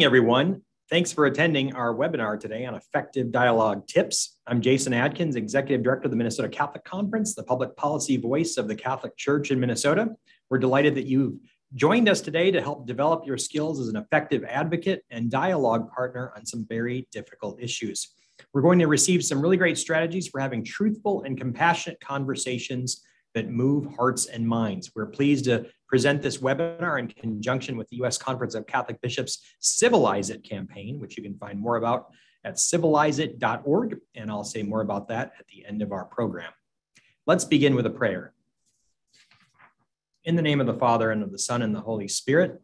Everyone. Thanks for attending our webinar today on effective dialogue tips. I'm Jason Adkins, Executive Director of the Minnesota Catholic Conference, the public policy voice of the Catholic Church in Minnesota. We're delighted that you've joined us today to help develop your skills as an effective advocate and dialogue partner on some very difficult issues. We're going to receive some really great strategies for having truthful and compassionate conversations that move hearts and minds. We're pleased to present this webinar in conjunction with the U.S. Conference of Catholic Bishops' Civilize It campaign, which you can find more about at civilizeit.org, and I'll say more about that at the end of our program. Let's begin with a prayer. In the name of the Father, and of the Son, and the Holy Spirit.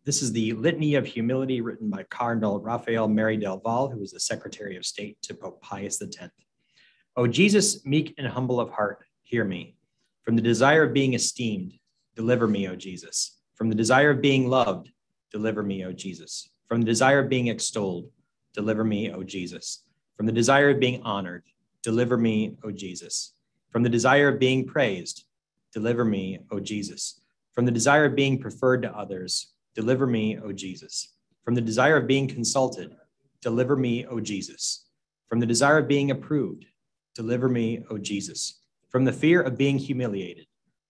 This is the Litany of Humility written by Cardinal Raphael Mary del Val, who was the Secretary of State to Pope Pius X. O Jesus, meek and humble of heart, hear me. From the desire of being esteemed, deliver me, O Jesus. From the desire of being loved, deliver me, O Jesus. From the desire of being extolled, deliver me, O Jesus. From the desire of being honored, deliver me, O Jesus. From the desire of being praised, deliver me, O Jesus. From the desire of being preferred to others, deliver me, O Jesus. From the desire of being consulted, deliver me, O Jesus. From the desire of being approved, deliver me, O Jesus. From the fear of being humiliated,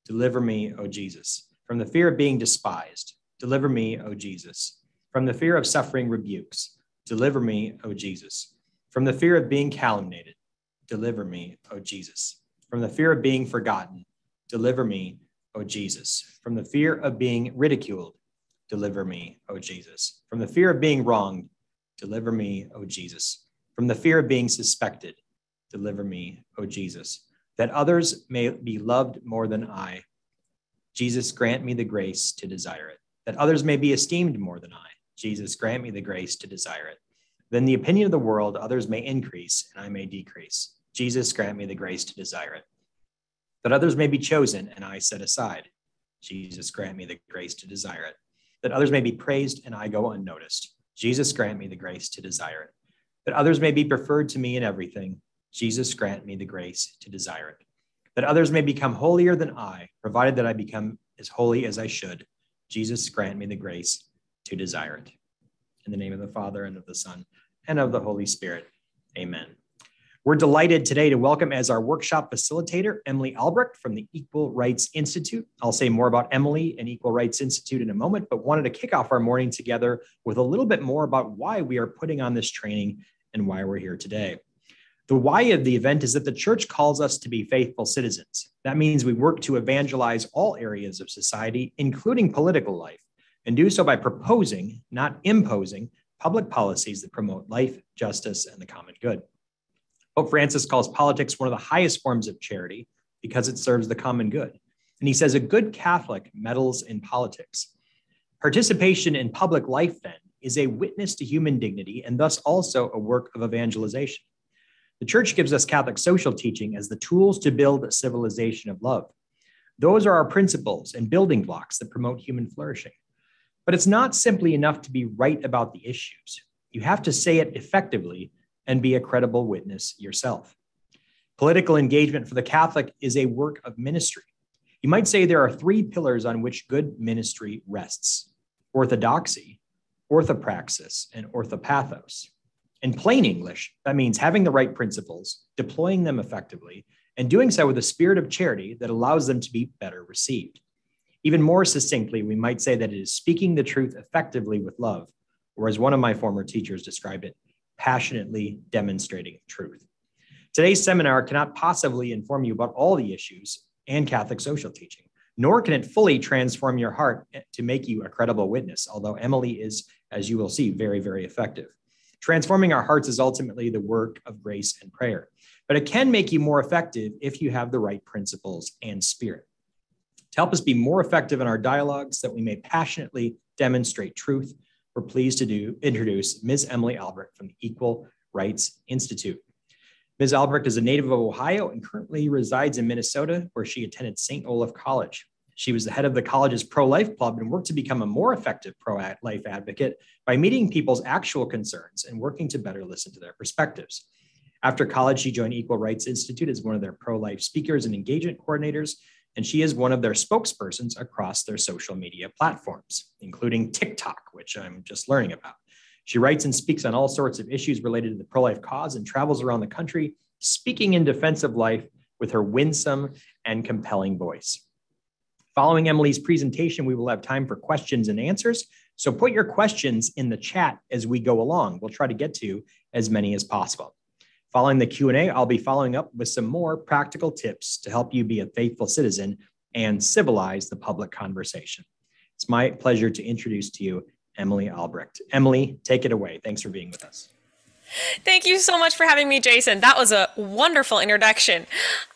deliver me, O Jesus. From the fear of being despised, deliver me, O Jesus. From the fear of suffering rebukes, deliver me, O Jesus. From the fear of being calumniated, deliver me, O Jesus. From the fear of being forgotten, deliver me, O Jesus. From the fear of being ridiculed, deliver me, O Jesus. From the fear of being wronged, deliver me, O Jesus. From the fear of being suspected, deliver me, O Jesus. That others may be loved more than I. Jesus, grant me the grace to desire it. That others may be esteemed more than I. Jesus, grant me the grace to desire it. Then the opinion of the world, others may increase and I may decrease. Jesus, grant me the grace to desire it. That others may be chosen and I set aside. Jesus, grant me the grace to desire it. That others may be praised and I go unnoticed. Jesus, grant me the grace to desire it. That others may be preferred to me in everything. Jesus, grant me the grace to desire it. That others may become holier than I, provided that I become as holy as I should. Jesus, grant me the grace to desire it. In the name of the Father, and of the Son, and of the Holy Spirit. Amen. We're delighted today to welcome as our workshop facilitator, Emily Albrecht from the Equal Rights Institute. I'll say more about Emily and Equal Rights Institute in a moment, but wanted to kick off our morning together with a little bit more about why we are putting on this training and why we're here today. The why of the event is that the church calls us to be faithful citizens. That means we work to evangelize all areas of society, including political life, and do so by proposing, not imposing, public policies that promote life, justice, and the common good. Pope Francis calls politics one of the highest forms of charity because it serves the common good. And he says a good Catholic meddles in politics. Participation in public life, then, is a witness to human dignity and thus also a work of evangelization. The church gives us Catholic social teaching as the tools to build a civilization of love. Those are our principles and building blocks that promote human flourishing. But it's not simply enough to be right about the issues. You have to say it effectively and be a credible witness yourself. Political engagement for the Catholic is a work of ministry. You might say there are three pillars on which good ministry rests: orthodoxy, orthopraxis, and orthopathos. In plain English, that means having the right principles, deploying them effectively, and doing so with a spirit of charity that allows them to be better received. Even more succinctly, we might say that it is speaking the truth effectively with love, or as one of my former teachers described it, passionately demonstrating truth. Today's seminar cannot possibly inform you about all the issues and Catholic social teaching, nor can it fully transform your heart to make you a credible witness, although Emily is, as you will see, very, very effective. Transforming our hearts is ultimately the work of grace and prayer, but it can make you more effective if you have the right principles and spirit. To help us be more effective in our dialogues that we may passionately demonstrate truth, we're pleased to introduce Ms. Emily Albrecht from the Equal Rights Institute. Ms. Albrecht is a native of Ohio and currently resides in Minnesota, where she attended St. Olaf College. She was the head of the college's Prolife club and worked to become a more effective pro-life advocate by meeting people's actual concerns and working to better listen to their perspectives. After college, she joined Equal Rights Institute as one of their pro-life speakers and engagement coordinators, and she is one of their spokespersons across their social media platforms, including TikTok, which I'm just learning about. She writes and speaks on all sorts of issues related to the pro-life cause and travels around the country, speaking in defense of life with her winsome and compelling voice. Following Emily's presentation, we will have time for questions and answers. So put your questions in the chat as we go along. We'll try to get to as many as possible. Following the Q&A, I'll be following up with some more practical tips to help you be a faithful citizen and civilize the public conversation. It's my pleasure to introduce to you Emily Albrecht. Emily, take it away. Thanks for being with us. Thank you so much for having me, Jason. That was a wonderful introduction.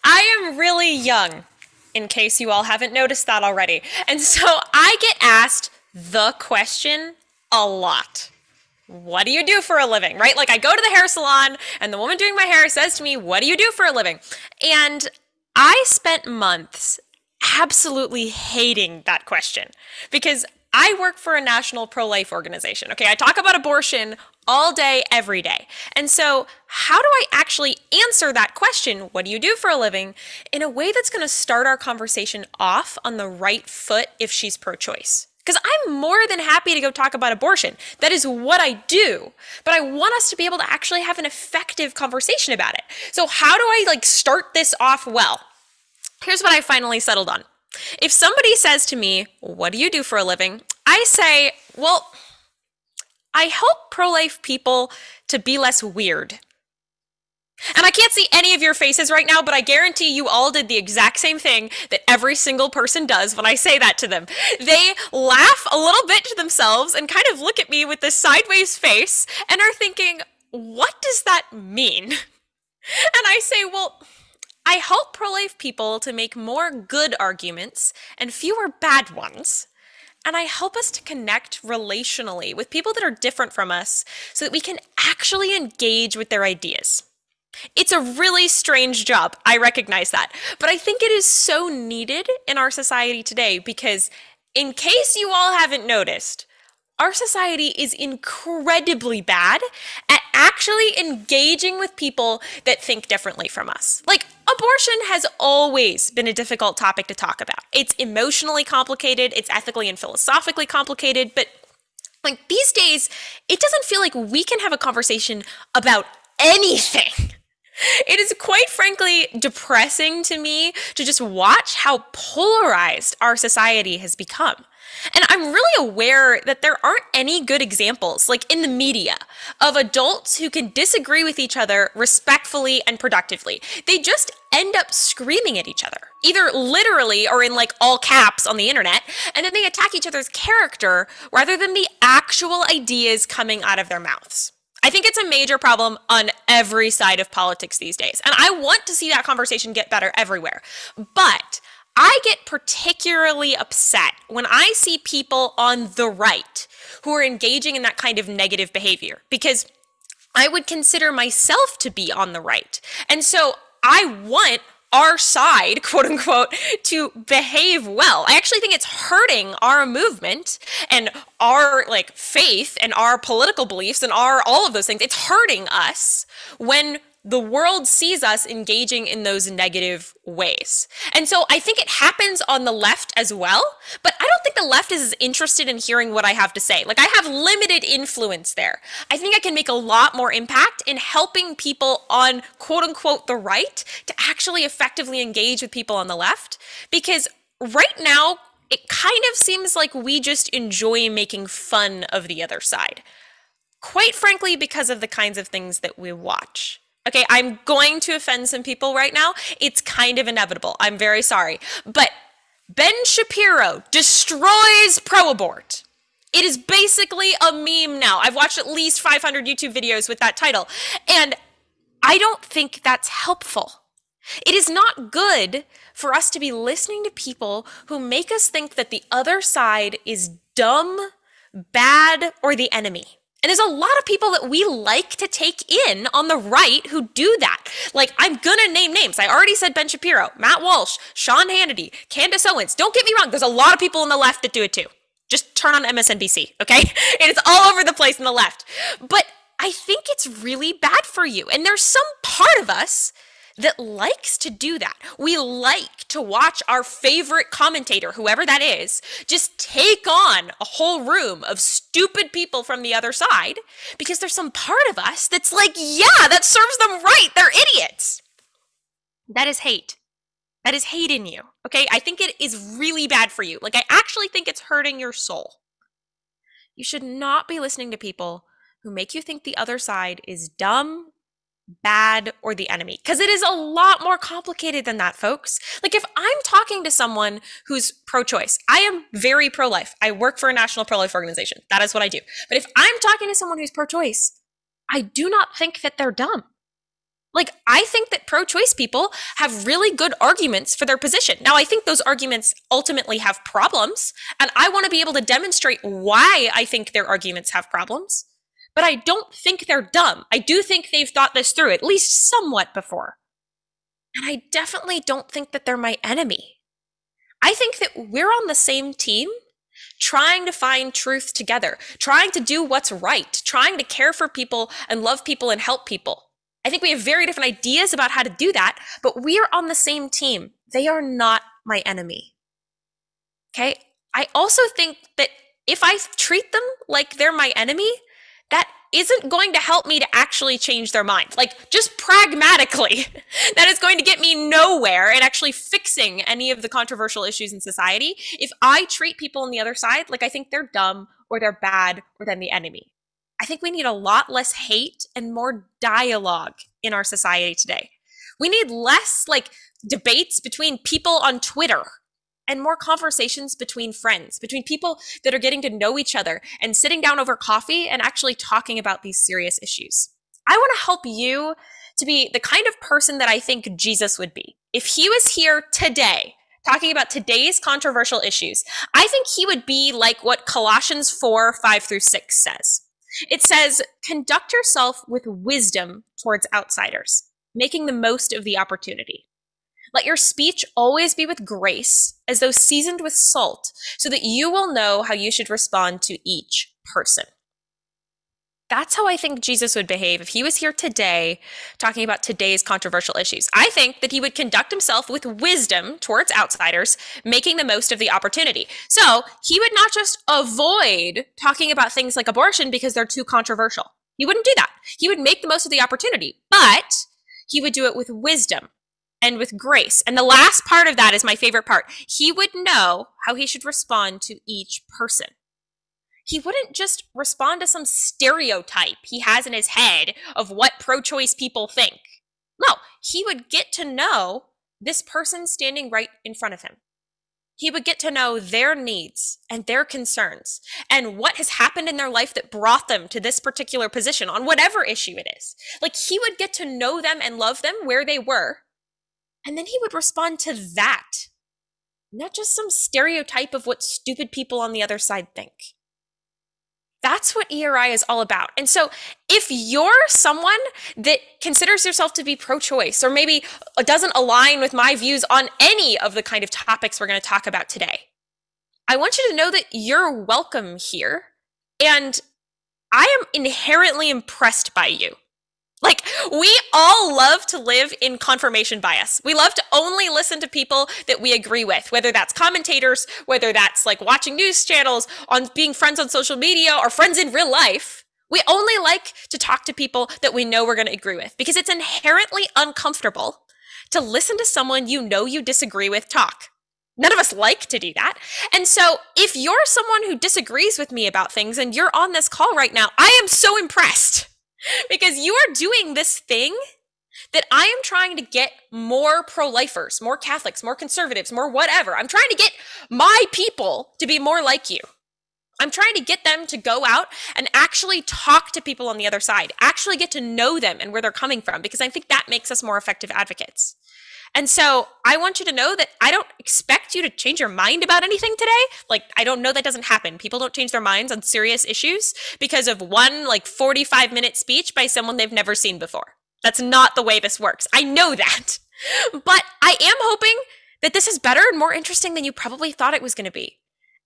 I am really young, in case you all haven't noticed that already. And so I get asked the question a lot. What do you do for a living, right? Like I go to the hair salon and the woman doing my hair says to me, what do you do for a living? And I spent months absolutely hating that question because I work for a national pro-life organization. Okay, I talk about abortion all day, every day. And so how do I actually answer that question, what do you do for a living, in a way that's going to start our conversation off on the right foot if she's pro-choice? Because I'm more than happy to go talk about abortion. That is what I do. But I want us to be able to actually have an effective conversation about it. So how do I start this off well? Here's what I finally settled on. If somebody says to me, what do you do for a living? I say, well, I help pro-life people to be less weird. And I can't see any of your faces right now, but I guarantee you all did the exact same thing that every single person does when I say that to them. They laugh a little bit to themselves and kind of look at me with this sideways face and are thinking, what does that mean? And I say, well, I help pro-life people to make more good arguments and fewer bad ones. And I help us to connect relationally with people that are different from us so that we can actually engage with their ideas. It's a really strange job, I recognize that, but I think it is so needed in our society today because, in case you all haven't noticed, our society is incredibly bad at actually engaging with people that think differently from us. Like, abortion has always been a difficult topic to talk about. It's emotionally complicated, it's ethically and philosophically complicated, but these days, it doesn't feel like we can have a conversation about anything. It is quite frankly depressing to me to just watch how polarized our society has become. And I'm really aware that there aren't any good examples, in the media, of adults who can disagree with each other respectfully and productively. They just end up screaming at each other, either literally or in all caps on the internet, and then they attack each other's character rather than the actual ideas coming out of their mouths. I think it's a major problem on every side of politics these days, and I want to see that conversation get better everywhere. But I get particularly upset when I see people on the right who are engaging in that kind of negative behavior, because I would consider myself to be on the right. And so I want our side, quote unquote, to behave well. I actually think it's hurting our movement and our faith and our political beliefs and all of those things. It's hurting us when the world sees us engaging in those negative ways. And so I think it happens on the left as well, but I don't think the left is as interested in hearing what I have to say. I have limited influence there. I think I can make a lot more impact in helping people on quote unquote the right to actually effectively engage with people on the left, because right now it kind of seems like we just enjoy making fun of the other side. Quite frankly, because of the kinds of things that we watch. Okay, I'm going to offend some people right now. It's kind of inevitable. I'm very sorry. But Ben Shapiro destroys pro-abort. It is basically a meme now. I've watched at least 500 YouTube videos with that title. And I don't think that's helpful. It is not good for us to be listening to people who make us think that the other side is dumb, bad, or the enemy. And there's a lot of people that we like to take in on the right who do that. I'm gonna name names. I already said Ben Shapiro, Matt Walsh, Sean Hannity, Candace Owens. Don't get me wrong, there's a lot of people on the left that do it too. Just turn on MSNBC, okay? And it's all over the place on the left. But I think it's really bad for you. And there's some part of us that likes to do that. We like to watch our favorite commentator, whoever that is, just take on a whole room of stupid people from the other side because there's some part of us that's like, yeah, that serves them right. They're idiots. That is hate. That is hate in you, okay? I think it is really bad for you. Like, I actually think it's hurting your soul. You should not be listening to people who make you think the other side is dumb, bad, or the enemy. Because it is a lot more complicated than that, folks. Like, if I'm talking to someone who's pro-choice, I am very pro-life. I work for a national pro-life organization. That is what I do. But if I'm talking to someone who's pro-choice, I do not think that they're dumb. Like, I think that pro-choice people have really good arguments for their position. Now, I think those arguments ultimately have problems, and I want to be able to demonstrate why I think their arguments have problems. But I don't think they're dumb. I do think they've thought this through, at least somewhat before. And I definitely don't think that they're my enemy. I think that we're on the same team, trying to find truth together, trying to do what's right, trying to care for people and love people and help people. I think we have very different ideas about how to do that, but we are on the same team. They are not my enemy. Okay? I also think that if I treat them like they're my enemy, that isn't going to help me to actually change their mind. Like, just pragmatically, that is going to get me nowhere in actually fixing any of the controversial issues in society if I treat people on the other side like I think they're dumb or they're bad or they're the enemy. I think we need a lot less hate and more dialogue in our society today. We need less like debates between people on Twitter and more conversations between friends, between people that are getting to know each other and sitting down over coffee and actually talking about these serious issues. I want to help you to be the kind of person that I think Jesus would be. If he was here today, talking about today's controversial issues, I think he would be like what Colossians 4:5-6 says. It says, conduct yourself with wisdom towards outsiders, making the most of the opportunity. Let your speech always be with grace, as though seasoned with salt, so that you will know how you should respond to each person. That's how I think Jesus would behave if he was here today talking about today's controversial issues. I think that he would conduct himself with wisdom towards outsiders, making the most of the opportunity. So he would not just avoid talking about things like abortion because they're too controversial. He wouldn't do that. He would make the most of the opportunity, but he would do it with wisdom and with grace. And the last part of that is my favorite part. He would know how he should respond to each person. He wouldn't just respond to some stereotype he has in his head of what pro-choice people think. No, he would get to know this person standing right in front of him. He would get to know their needs and their concerns and what has happened in their life that brought them to this particular position on whatever issue it is. Like, he would get to know them and love them where they were, and then he would respond to that, not just some stereotype of what stupid people on the other side think. That's what ERI is all about. And so if you're someone that considers yourself to be pro-choice or maybe doesn't align with my views on any of the kind of topics we're going to talk about today, I want you to know that you're welcome here. And I am inherently impressed by you. Like, we all love to live in confirmation bias. We love to only listen to people that we agree with, whether that's commentators, whether that's like watching news channels, on being friends on social media, or friends in real life. We only like to talk to people that we know we're going to agree with because it's inherently uncomfortable to listen to someone you know you disagree with talk. None of us like to do that. And so if you're someone who disagrees with me about things and you're on this call right now, I am so impressed. Because you are doing this thing that I am trying to get more pro-lifers, more Catholics, more conservatives, more whatever. I'm trying to get my people to be more like you. I'm trying to get them to go out and actually talk to people on the other side, actually get to know them and where they're coming from, because I think that makes us more effective advocates. And so I want you to know that I don't expect you to change your mind about anything today. Like, I don't know, that doesn't happen. People don't change their minds on serious issues because of one 45-minute speech by someone they've never seen before. That's not the way this works. I know that. But I am hoping that this is better and more interesting than you probably thought it was going to be.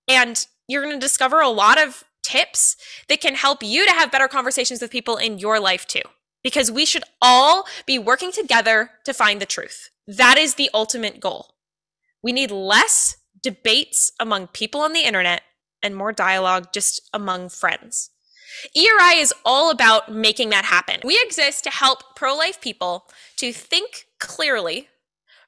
And you're going to discover a lot of tips that can help you to have better conversations with people in your life too. because we should all be working together to find the truth. That is the ultimate goal. We need less debates among people on the internet and more dialogue just among friends. ERI is all about making that happen. We exist to help pro-life people to think clearly,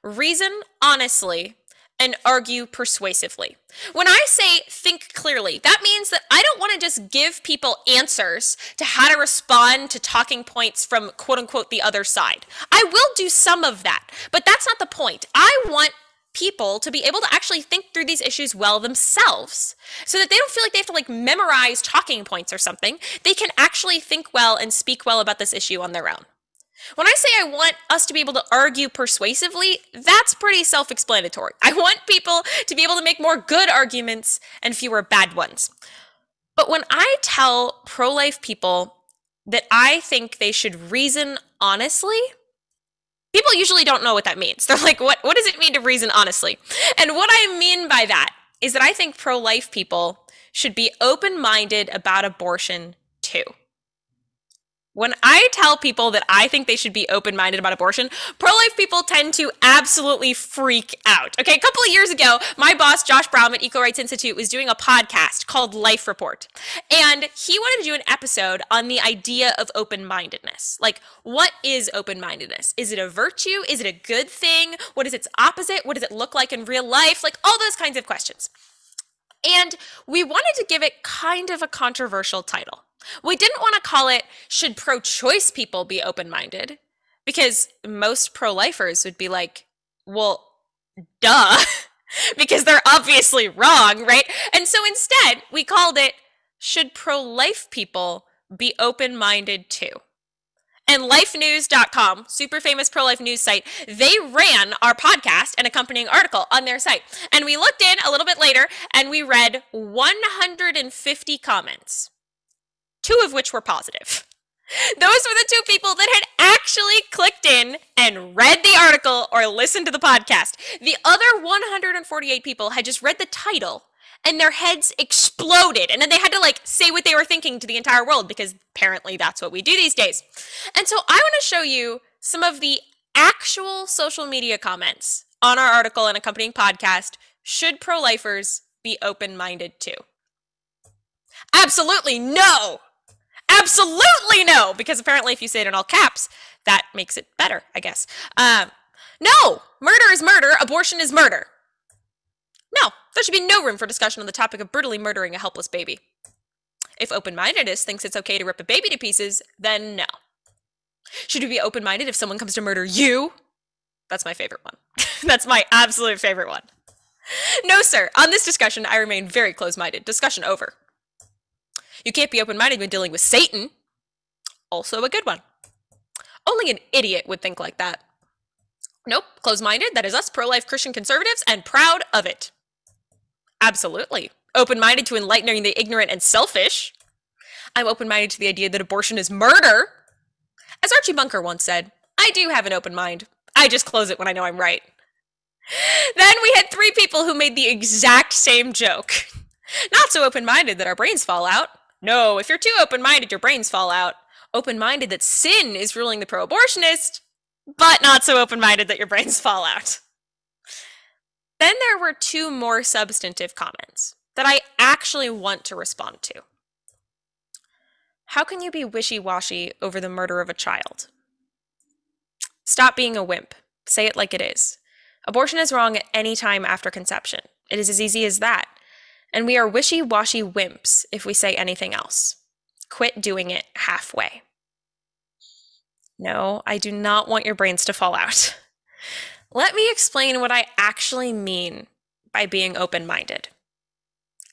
reason honestly, and argue persuasively. When I say think clearly, that means that I don't want to just give people answers to how to respond to talking points from quote unquote the other side. I will do some of that, but that's not the point. I want people to be able to actually think through these issues well themselves so that they don't feel like they have to memorize talking points or something. They can actually think well and speak well about this issue on their own. When I say I want us to be able to argue persuasively, that's pretty self-explanatory. I want people to be able to make more good arguments and fewer bad ones. But when I tell pro-life people that I think they should reason honestly, people usually don't know what that means. They're like, what does it mean to reason honestly? And what I mean by that is that I think pro-life people should be open-minded about abortion too. When I tell people that I think they should be open-minded about abortion, pro-life people tend to absolutely freak out. Okay, a couple of years ago, my boss, Josh Brown at Equal Rights Institute, was doing a podcast called Life Report. And he wanted to do an episode on the idea of open-mindedness. Like, what is open-mindedness? Is it a virtue? Is it a good thing? What is its opposite? What does it look like in real life? Like, all those kinds of questions. And we wanted to give it kind of a controversial title. We didn't want to call it, should pro-choice people be open-minded? Because most pro-lifers would be like, well, duh, because they're obviously wrong, right? And so instead, we called it, should pro-life people be open-minded too? And lifenews.com, super famous pro-life news site, they ran our podcast and accompanying article on their site. And we looked in a little bit later and we read 150 comments. 2 of which were positive. Those were the 2 people that had actually clicked in and read the article or listened to the podcast. The other 148 people had just read the title and their heads exploded. And then they had to say what they were thinking to the entire world because apparently that's what we do these days. And so I want to show you some of the actual social media comments on our article and accompanying podcast. Should pro-lifers be open-minded too? Absolutely no! Absolutely no, because apparently if you say it in all caps, that makes it better, I guess. No, murder is murder, abortion is murder. No, there should be no room for discussion on the topic of brutally murdering a helpless baby. If open-mindedness thinks it's okay to rip a baby to pieces, then no. Should we be open-minded if someone comes to murder you? That's my favorite one. That's my absolute favorite one. No, sir, on this discussion, I remain very close-minded. Discussion over. You can't be open-minded when dealing with Satan. Also a good one. Only an idiot would think like that. Nope, close-minded, that is us pro-life Christian conservatives, and proud of it. Absolutely. Open-minded to enlightening the ignorant and selfish. I'm open-minded to the idea that abortion is murder. As Archie Bunker once said, I do have an open mind. I just close it when I know I'm right. Then we had 3 people who made the exact same joke. Not so open-minded that our brains fall out. No, if you're too open-minded, your brains fall out. Open-minded that sin is ruling the pro-abortionist, but not so open-minded that your brains fall out. Then there were 2 more substantive comments that I actually want to respond to. How can you be wishy-washy over the murder of a child? Stop being a wimp. Say it like it is. Abortion is wrong at any time after conception. It is as easy as that. And we are wishy-washy wimps if we say anything else. Quit doing it halfway. No, I do not want your brains to fall out. Let me explain what I actually mean by being open-minded.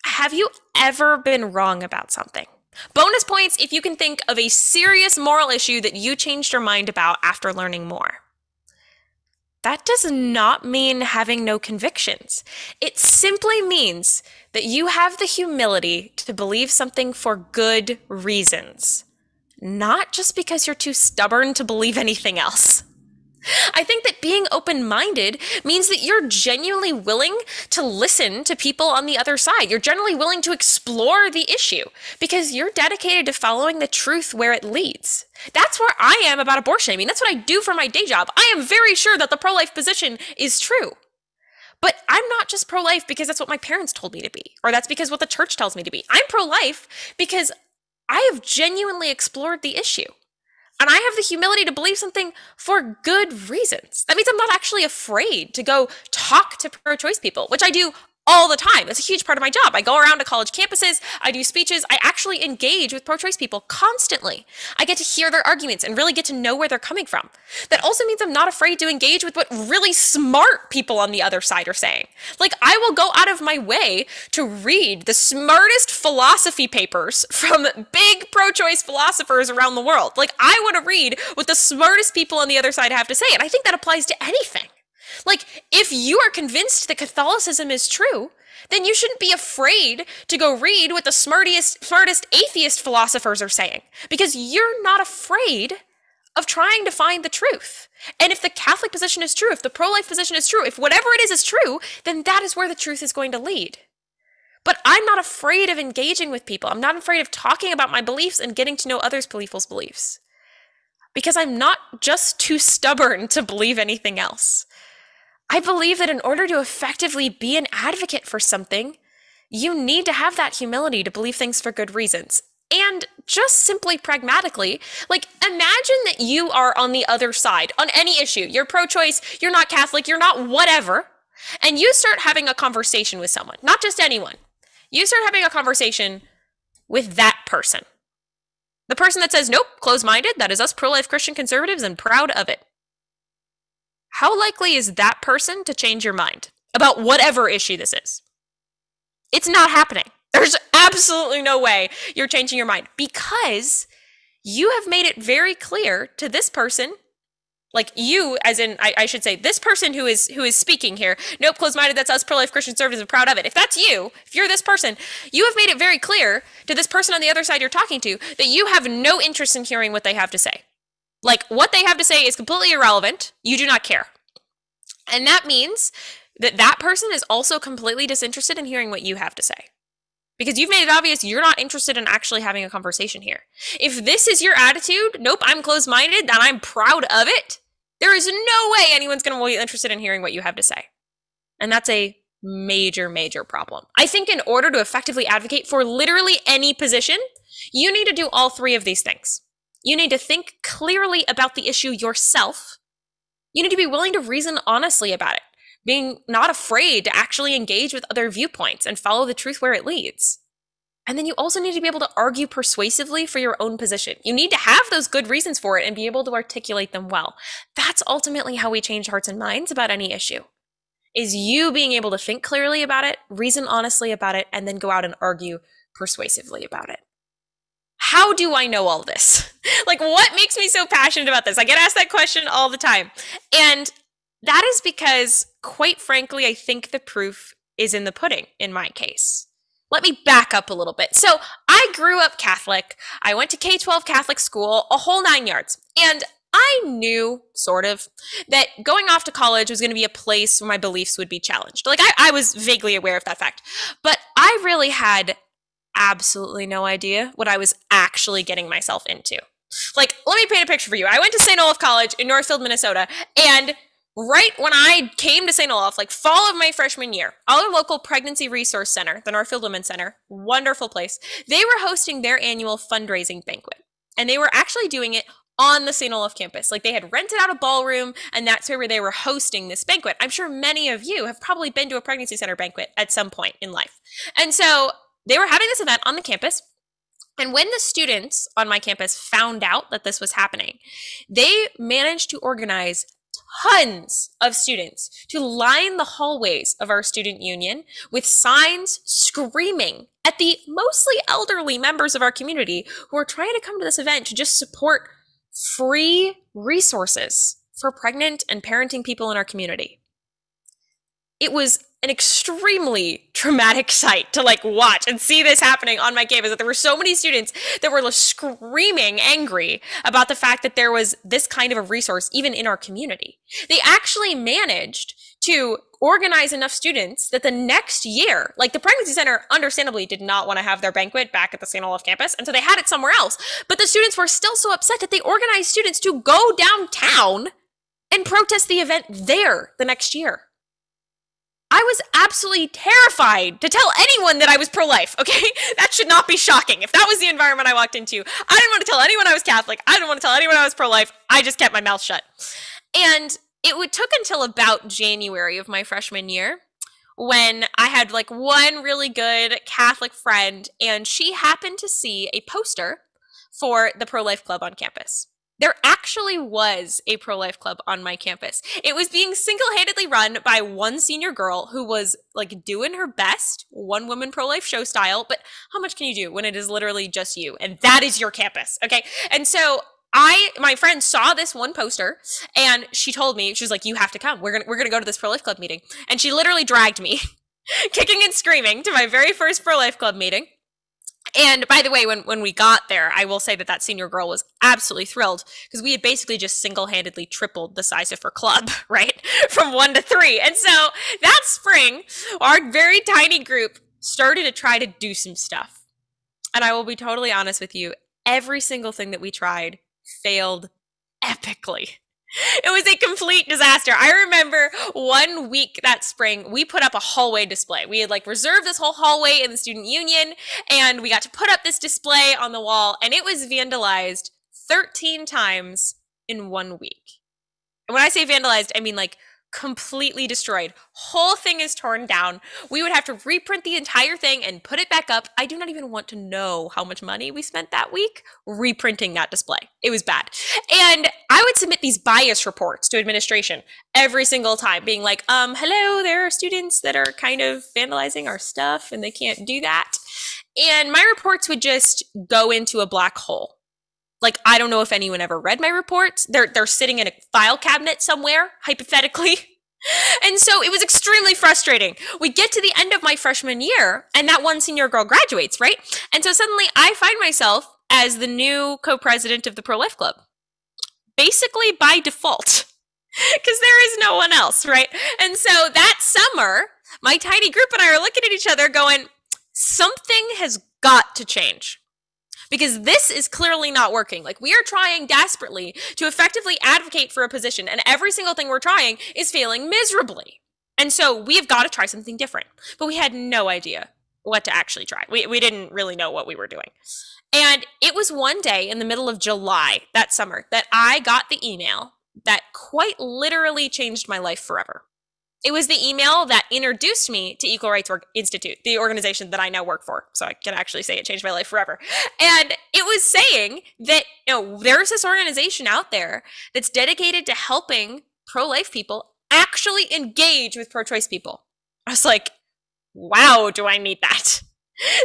Have you ever been wrong about something? Bonus points if you can think of a serious moral issue that you changed your mind about after learning more. That does not mean having no convictions. It simply means that you have the humility to believe something for good reasons, not just because you're too stubborn to believe anything else. I think that being open-minded means that you're genuinely willing to listen to people on the other side. You're generally willing to explore the issue because you're dedicated to following the truth where it leads. That's where I am about abortion. I mean, that's what I do for my day job. I am very sure that the pro-life position is true. But I'm not just pro-life because that's what my parents told me to be, or that's because what the church tells me to be. I'm pro-life because I have genuinely explored the issue. And I have the humility to believe something for good reasons. That means I'm not actually afraid to go talk to pro-choice people, which I do all the time. That's a huge part of my job. I go around to college campuses, I do speeches, I actually engage with pro-choice people constantly. I get to hear their arguments and really get to know where they're coming from. That also means I'm not afraid to engage with what really smart people on the other side are saying. Like, I will go out of my way to read the smartest philosophy papers from big pro-choice philosophers around the world. Like, I want to read what the smartest people on the other side have to say, and I think that applies to anything. Like, if you are convinced that Catholicism is true, then you shouldn't be afraid to go read what the smartest atheist philosophers are saying, because you're not afraid of trying to find the truth. And if the Catholic position is true, if the pro-life position is true, if whatever it is true, then that is where the truth is going to lead. But I'm not afraid of engaging with people. I'm not afraid of talking about my beliefs and getting to know others' people's beliefs, because I'm not just too stubborn to believe anything else. I believe that in order to effectively be an advocate for something, you need to have that humility to believe things for good reasons. And just simply pragmatically, like, imagine that you are on the other side on any issue. You're pro-choice, you're not Catholic, you're not whatever, and you start having a conversation with someone, not just anyone. You start having a conversation with that person. The person that says, nope, closed-minded, that is us pro-life Christian conservatives and proud of it. How likely is that person to change your mind about whatever issue this is? It's not happening. There's absolutely no way you're changing your mind, because you have made it very clear to this person, like you, as in, I should say, this person who is speaking here, nope, closed-minded, that's us pro-life Christian conservatives and proud of it. If that's you, if you're this person, you have made it very clear to this person on the other side you're talking to that you have no interest in hearing what they have to say. Like, what they have to say is completely irrelevant. You do not care. And that means that that person is also completely disinterested in hearing what you have to say, because you've made it obvious you're not interested in actually having a conversation here. If this is your attitude, nope, I'm closed-minded and I'm proud of it, there is no way anyone's going to be interested in hearing what you have to say. And that's a major, major problem. I think in order to effectively advocate for literally any position, you need to do all three of these things. You need to think clearly about the issue yourself. You need to be willing to reason honestly about it, being not afraid to actually engage with other viewpoints and follow the truth where it leads. And then you also need to be able to argue persuasively for your own position. You need to have those good reasons for it and be able to articulate them well. That's ultimately how we change hearts and minds about any issue, is you being able to think clearly about it, reason honestly about it, and then go out and argue persuasively about it. How do I know all this? Like, what makes me so passionate about this? I get asked that question all the time. And that is because, quite frankly, I think the proof is in the pudding in my case. Let me back up a little bit. So I grew up Catholic. I went to K-12 Catholic school, a whole 9 yards. And I knew, sort of, that going off to college was going to be a place where my beliefs would be challenged. Like, I was vaguely aware of that fact. But I really had absolutely no idea what I was actually getting myself into. Like, let me paint a picture for you. I went to St. Olaf College in Northfield, Minnesota, and right when I came to St. Olaf, like fall of my freshman year, our local pregnancy resource center, the Northfield Women's Center, wonderful place, they were hosting their annual fundraising banquet. And they were actually doing it on the St. Olaf campus. Like, they had rented out a ballroom, and that's where they were hosting this banquet. I'm sure many of you have probably been to a pregnancy center banquet at some point in life. And so they were having this event on the campus. And when the students on my campus found out that this was happening, they managed to organize tons of students to line the hallways of our student union with signs screaming at the mostly elderly members of our community who are trying to come to this event to just support free resources for pregnant and parenting people in our community. It was an extremely traumatic sight to like watch and see this happening on my campus, that there were so many students that were screaming angry about the fact that there was this kind of a resource even in our community. They actually managed to organize enough students that the next year, like the pregnancy center understandably did not want to have their banquet back at the St. Olaf campus, and so they had it somewhere else. But the students were still so upset that they organized students to go downtown and protest the event there the next year. I was absolutely terrified to tell anyone that I was pro-life, okay? That should not be shocking. If that was the environment I walked into, I didn't want to tell anyone I was Catholic. I didn't want to tell anyone I was pro-life. I just kept my mouth shut. And it took until about January of my freshman year when I had like one really good Catholic friend, and she happened to see a poster for the Pro-Life Club on campus. There actually was a pro-life club on my campus. It was being single-handedly run by one senior girl who was like doing her best, one woman pro-life show style, but how much can you do when it is literally just you? And that is your campus, okay? And so my friend saw this one poster and she told me, she was like, you have to come. We're gonna go to this pro-life club meeting. And she literally dragged me kicking and screaming to my very first pro-life club meeting. And by the way, when we got there, I will say that senior girl was absolutely thrilled because we had basically just single-handedly tripled the size of her club, right? From 1 to 3. And so that spring, our very tiny group started to try to do some stuff. And I will be totally honest with you, every single thing that we tried failed epically. It was a complete disaster. I remember 1 week that spring, we put up a hallway display. We had like reserved this whole hallway in the student union, and we got to put up this display on the wall, and it was vandalized 13 times in 1 week. And when I say vandalized, I mean like completely destroyed. Whole thing is torn down. We would have to reprint the entire thing and put it back up. I do not even want to know how much money we spent that week reprinting that display. It was bad. And I would submit these bias reports to administration every single time, being like, hello, there are students that are kind of vandalizing our stuff and they can't do that. And my reports would just go into a black hole. Like, I don't know if anyone ever read my reports. They're sitting in a file cabinet somewhere, hypothetically. And so it was extremely frustrating. We get to the end of my freshman year, and that one senior girl graduates, right? And so suddenly I find myself as the new co-president of the Pro-Life Club, basically by default, because there is no one else, right? And so that summer, my tiny group and I are looking at each other going, something has got to change. Because this is clearly not working. Like, we are trying desperately to effectively advocate for a position, and every single thing we're trying is failing miserably. And so we have got to try something different. But we had no idea what to actually try. We didn't really know what we were doing. And it was one day in the middle of July that summer that I got the email that quite literally changed my life forever. It was the email that introduced me to Equal Rights Institute, the organization that I now work for. So I can actually say it changed my life forever. And it was saying that, there's this organization out there that's dedicated to helping pro-life people actually engage with pro-choice people. I was like, wow, do I need that?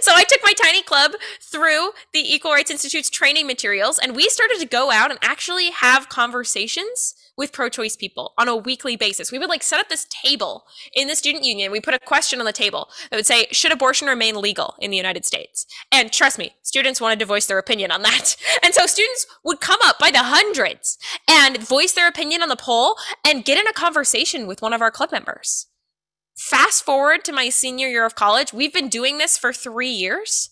So I took my tiny club through the Equal Rights Institute's training materials, and we started to go out and actually have conversations with pro-choice people on a weekly basis. We would like set up this table in the student union. We put a question on the table that would say, should abortion remain legal in the United States? And trust me, students wanted to voice their opinion on that. And so students would come up by the hundreds and voice their opinion on the poll and get in a conversation with one of our club members. Fast forward to my senior year of college, we've been doing this for 3 years,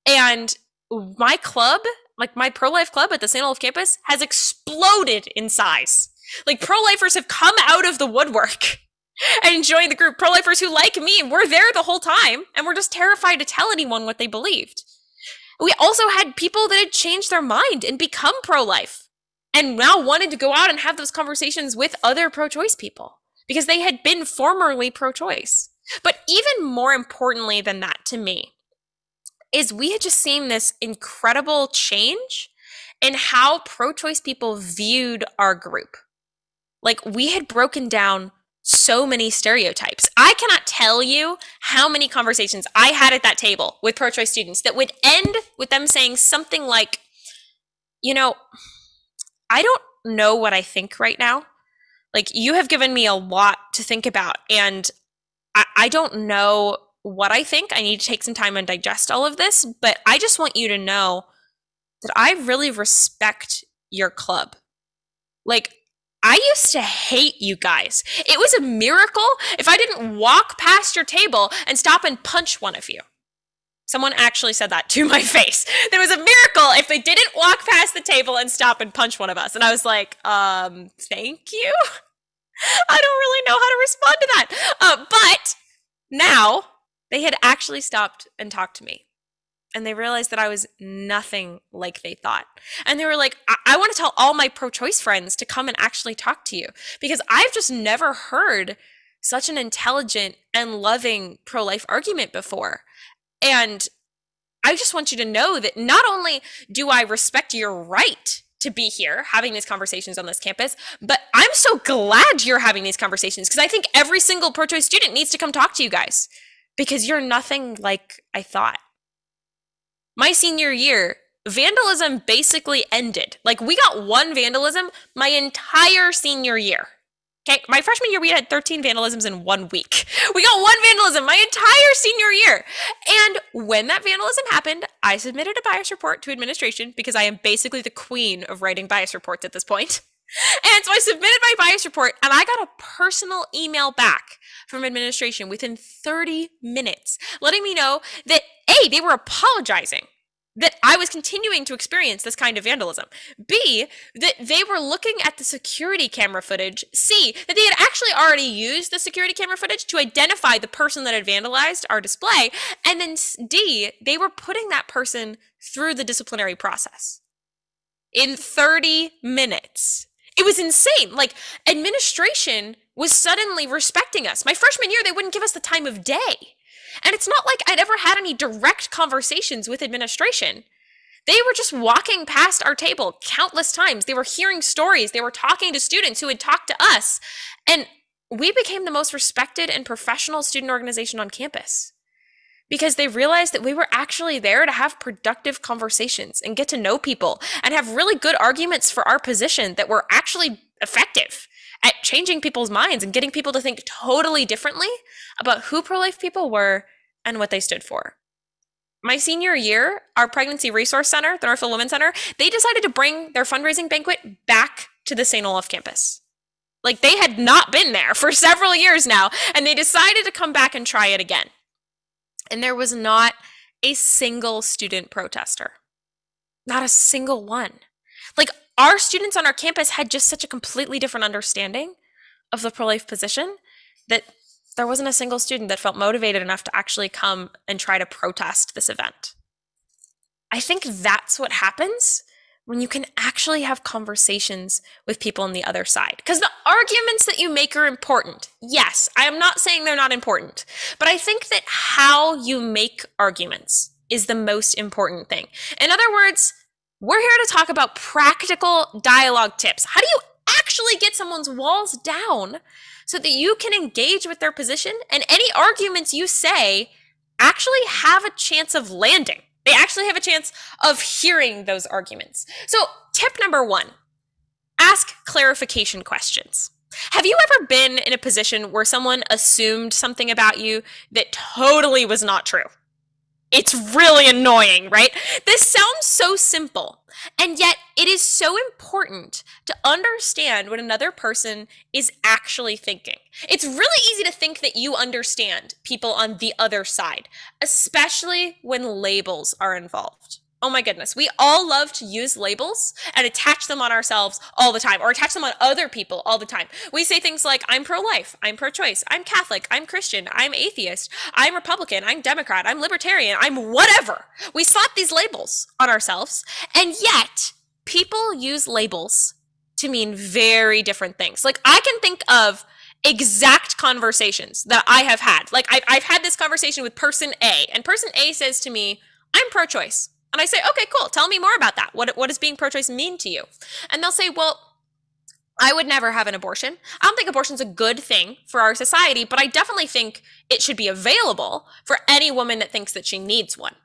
and my club, like my pro-life club at the St. Olaf campus, has exploded in size. Like, pro-lifers have come out of the woodwork and joined the group. Pro-lifers who, like me, were there the whole time and were just terrified to tell anyone what they believed. We also had people that had changed their mind and become pro-life and now wanted to go out and have those conversations with other pro-choice people, because they had been formerly pro-choice. But even more importantly than that to me is we had just seen this incredible change in how pro-choice people viewed our group. Like, we had broken down so many stereotypes. I cannot tell you how many conversations I had at that table with pro-choice students that would end with them saying something like, I don't know what I think right now. Like, you have given me a lot to think about, and I don't know what I think. I need to take some time and digest all of this, but I just want you to know that I really respect your club. Like, I used to hate you guys. It was a miracle if I didn't walk past your table and stop and punch one of you. Someone actually said that to my face. There was a miracle if they didn't walk past the table and stop and punch one of us. And I was like, thank you. I don't really know how to respond to that. But now they had actually stopped and talked to me. And they realized that I was nothing like they thought. And they were like, I want to tell all my pro-choice friends to come and actually talk to you, because I've just never heard such an intelligent and loving pro-life argument before. And I just want you to know that not only do I respect your right to be here having these conversations on this campus, but I'm so glad you're having these conversations, because I think every single pro-choice student needs to come talk to you guys, because you're nothing like I thought. My senior year, vandalism basically ended. Like, we got one vandalism my entire senior year. Okay, my freshman year, we had 13 vandalisms in 1 week. We got one vandalism my entire senior year. And when that vandalism happened, I submitted a bias report to administration, because I am basically the queen of writing bias reports at this point. And so I submitted my bias report, and I got a personal email back from administration within 30 minutes, letting me know that A, they were apologizing that I was continuing to experience this kind of vandalism. B, that they were looking at the security camera footage. C, that they had actually already used the security camera footage to identify the person that had vandalized our display. And then D, they were putting that person through the disciplinary process in 30 minutes. It was insane. Like, administration was suddenly respecting us. My freshman year, they wouldn't give us the time of day. And it's not like I'd ever had any direct conversations with administration. They were just walking past our table countless times. They were hearing stories. They were talking to students who had talked to us. And we became the most respected and professional student organization on campus, because they realized that we were actually there to have productive conversations and get to know people and have really good arguments for our position that were actually effective at changing people's minds and getting people to think totally differently about who pro-life people were and what they stood for. My senior year, our Pregnancy Resource Center, the Northfield Women's Center, they decided to bring their fundraising banquet back to the St. Olaf campus. Like, they had not been there for several years now, and they decided to come back and try it again. And there was not a single student protester. Not a single one. Like, our students on our campus had just such a completely different understanding of the pro-life position that there wasn't a single student that felt motivated enough to actually come and try to protest this event. I think that's what happens when you can actually have conversations with people on the other side. Because the arguments that you make are important. Yes, I am not saying they're not important, but I think that how you make arguments is the most important thing. In other words, we're here to talk about practical dialogue tips. How do you actually get someone's walls down so that you can engage with their position and any arguments you say actually have a chance of landing? They actually have a chance of hearing those arguments. So tip number 1, ask clarification questions. Have you ever been in a position where someone assumed something about you that totally was not true? It's really annoying, right? This sounds so simple, and yet it is so important to understand what another person is actually thinking. It's really easy to think that you understand people on the other side, especially when labels are involved. Oh my goodness, we all love to use labels and attach them on ourselves all the time, or attach them on other people all the time. We say things like, I'm pro-life, I'm pro-choice, I'm Catholic, I'm Christian, I'm atheist, I'm Republican, I'm Democrat, I'm libertarian, I'm whatever. We slap these labels on ourselves, and yet people use labels to mean very different things. Like, I can think of exact conversations that I have had. Like, I've had this conversation with person A, and person A says to me, I'm pro-choice. And I say, okay, cool. Tell me more about that. What does being pro-choice mean to you? And they'll say, well, I would never have an abortion. I don't think abortion's a good thing for our society, but I definitely think it should be available for any woman that thinks that she needs one.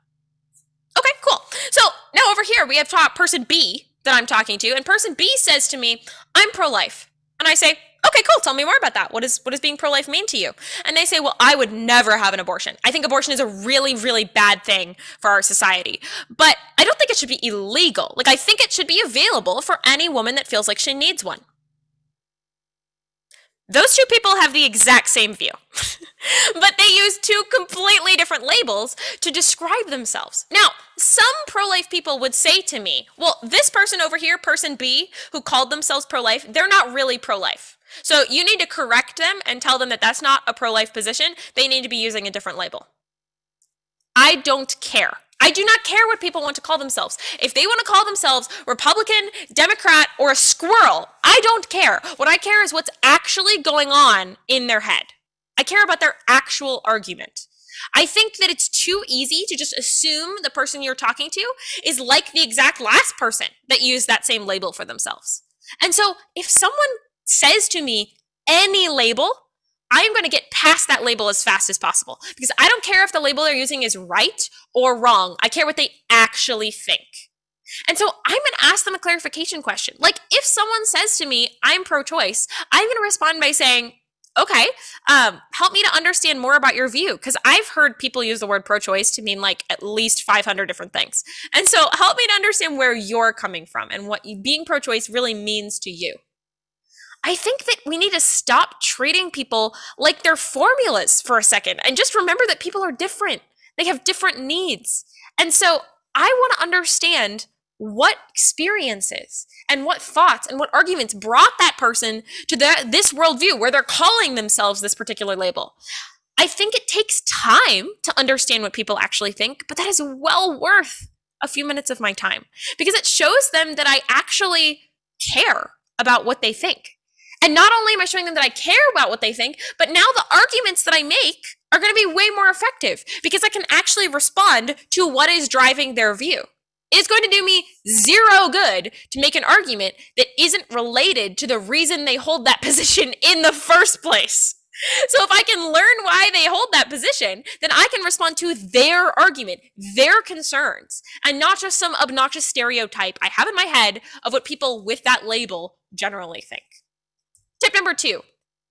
Okay, cool. So now over here, we have person B that I'm talking to, and person B says to me, I'm pro-life. And I say, Okay, cool. Tell me more about that. What does being pro-life mean to you? And they say, well, I would never have an abortion. I think abortion is a really, really bad thing for our society. But I don't think it should be illegal. Like, I think it should be available for any woman that feels like she needs one. Those two people have the exact same view, but they use two completely different labels to describe themselves. Now, some pro-life people would say to me, well, this person over here, person B, who called themselves pro-life, they're not really pro-life. So you need to correct them and tell them that that's not a pro-life position. They need to be using a different label. I don't care. I do not care what people want to call themselves. If they want to call themselves Republican, Democrat, or a squirrel, I don't care. What I care is what's actually going on in their head. I care about their actual argument. I think that it's too easy to just assume the person you're talking to is like the exact last person that used that same label for themselves. And so if someone says to me any label, I am going to get past that label as fast as possible, because I don't care if the label they're using is right or wrong. I care what they actually think. And so I'm going to ask them a clarification question. Like, if someone says to me, I'm pro-choice, I'm going to respond by saying, okay, help me to understand more about your view, because I've heard people use the word pro-choice to mean like at least 500 different things. And so help me to understand where you're coming from and what being pro-choice really means to you. I think that we need to stop treating people like they're formulas for a second and just remember that people are different. They have different needs. And so I want to understand what experiences and what thoughts and what arguments brought that person to this worldview where they're calling themselves this particular label. I think it takes time to understand what people actually think, but that is well worth a few minutes of my time, because it shows them that I actually care about what they think. And not only am I showing them that I care about what they think, but now the arguments that I make are going to be way more effective because I can actually respond to what is driving their view. It's going to do me zero good to make an argument that isn't related to the reason they hold that position in the first place. So if I can learn why they hold that position, then I can respond to their argument, their concerns, and not just some obnoxious stereotype I have in my head of what people with that label generally think. Tip number 2,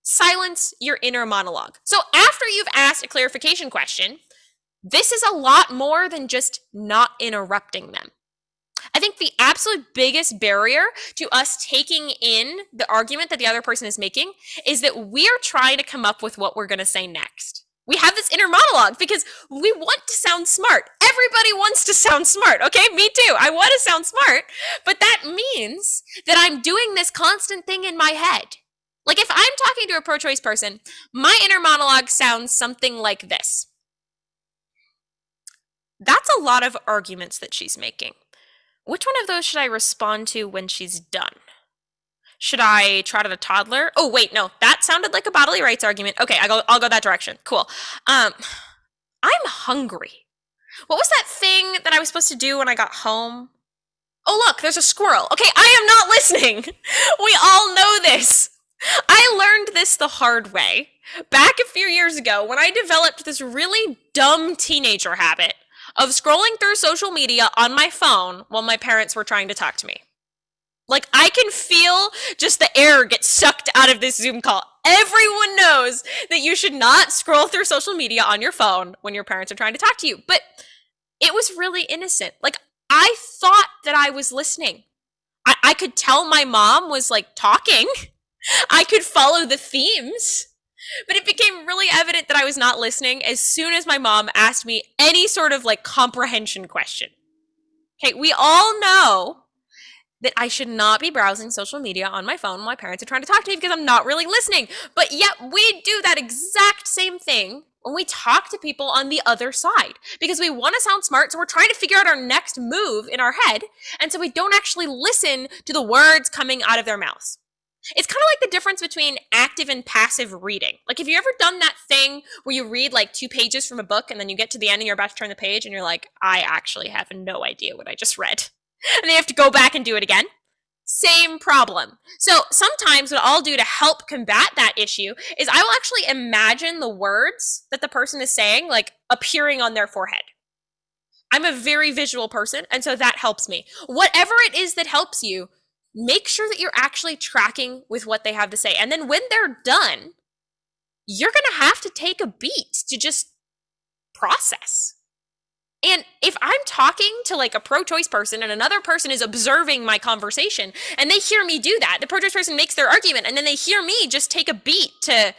silence your inner monologue. So after you've asked a clarification question, this is a lot more than just not interrupting them. I think the absolute biggest barrier to us taking in the argument that the other person is making is that we are trying to come up with what we're going to say next. We have this inner monologue because we want to sound smart. Everybody wants to sound smart, okay? Me too. I want to sound smart, but that means that I'm doing this constant thing in my head. Like if I'm talking to a pro-choice person, my inner monologue sounds something like this. That's a lot of arguments that she's making. Which one of those should I respond to when she's done? Should I trot at a toddler? Oh, wait, no, that sounded like a bodily rights argument. Okay, I'll go that direction. Cool. I'm hungry. What was that thing that I was supposed to do when I got home? Oh, look, there's a squirrel. Okay, I am not listening. We all know this. I learned this the hard way back a few years ago when I developed this really dumb teenager habit of scrolling through social media on my phone while my parents were trying to talk to me. Like, I can feel just the air get sucked out of this Zoom call. Everyone knows that you should not scroll through social media on your phone when your parents are trying to talk to you. But it was really innocent. Like, I thought that I was listening. I could tell my mom was, like, talking. I could follow the themes, but it became really evident that I was not listening as soon as my mom asked me any sort of like comprehension question. Okay, we all know that I should not be browsing social media on my phone when my parents are trying to talk to me because I'm not really listening. But yet we do that exact same thing when we talk to people on the other side because we want to sound smart. So we're trying to figure out our next move in our head. And so we don't actually listen to the words coming out of their mouths. It's kind of like the difference between active and passive reading. Like, have you ever done that thing where you read like 2 pages from a book and then you get to the end and you're about to turn the page and you're like, I actually have no idea what I just read. And then you have to go back and do it again? Same problem. So sometimes what I'll do to help combat that issue is I will actually imagine the words that the person is saying like appearing on their forehead. I'm a very visual person, and so that helps me. Whatever it is that helps you, make sure that you're actually tracking with what they have to say. And then when they're done, you're going to have to take a beat to just process. And if I'm talking to like a pro-choice person and another person is observing my conversation and they hear me do that, the pro-choice person makes their argument and then they hear me just take a beat to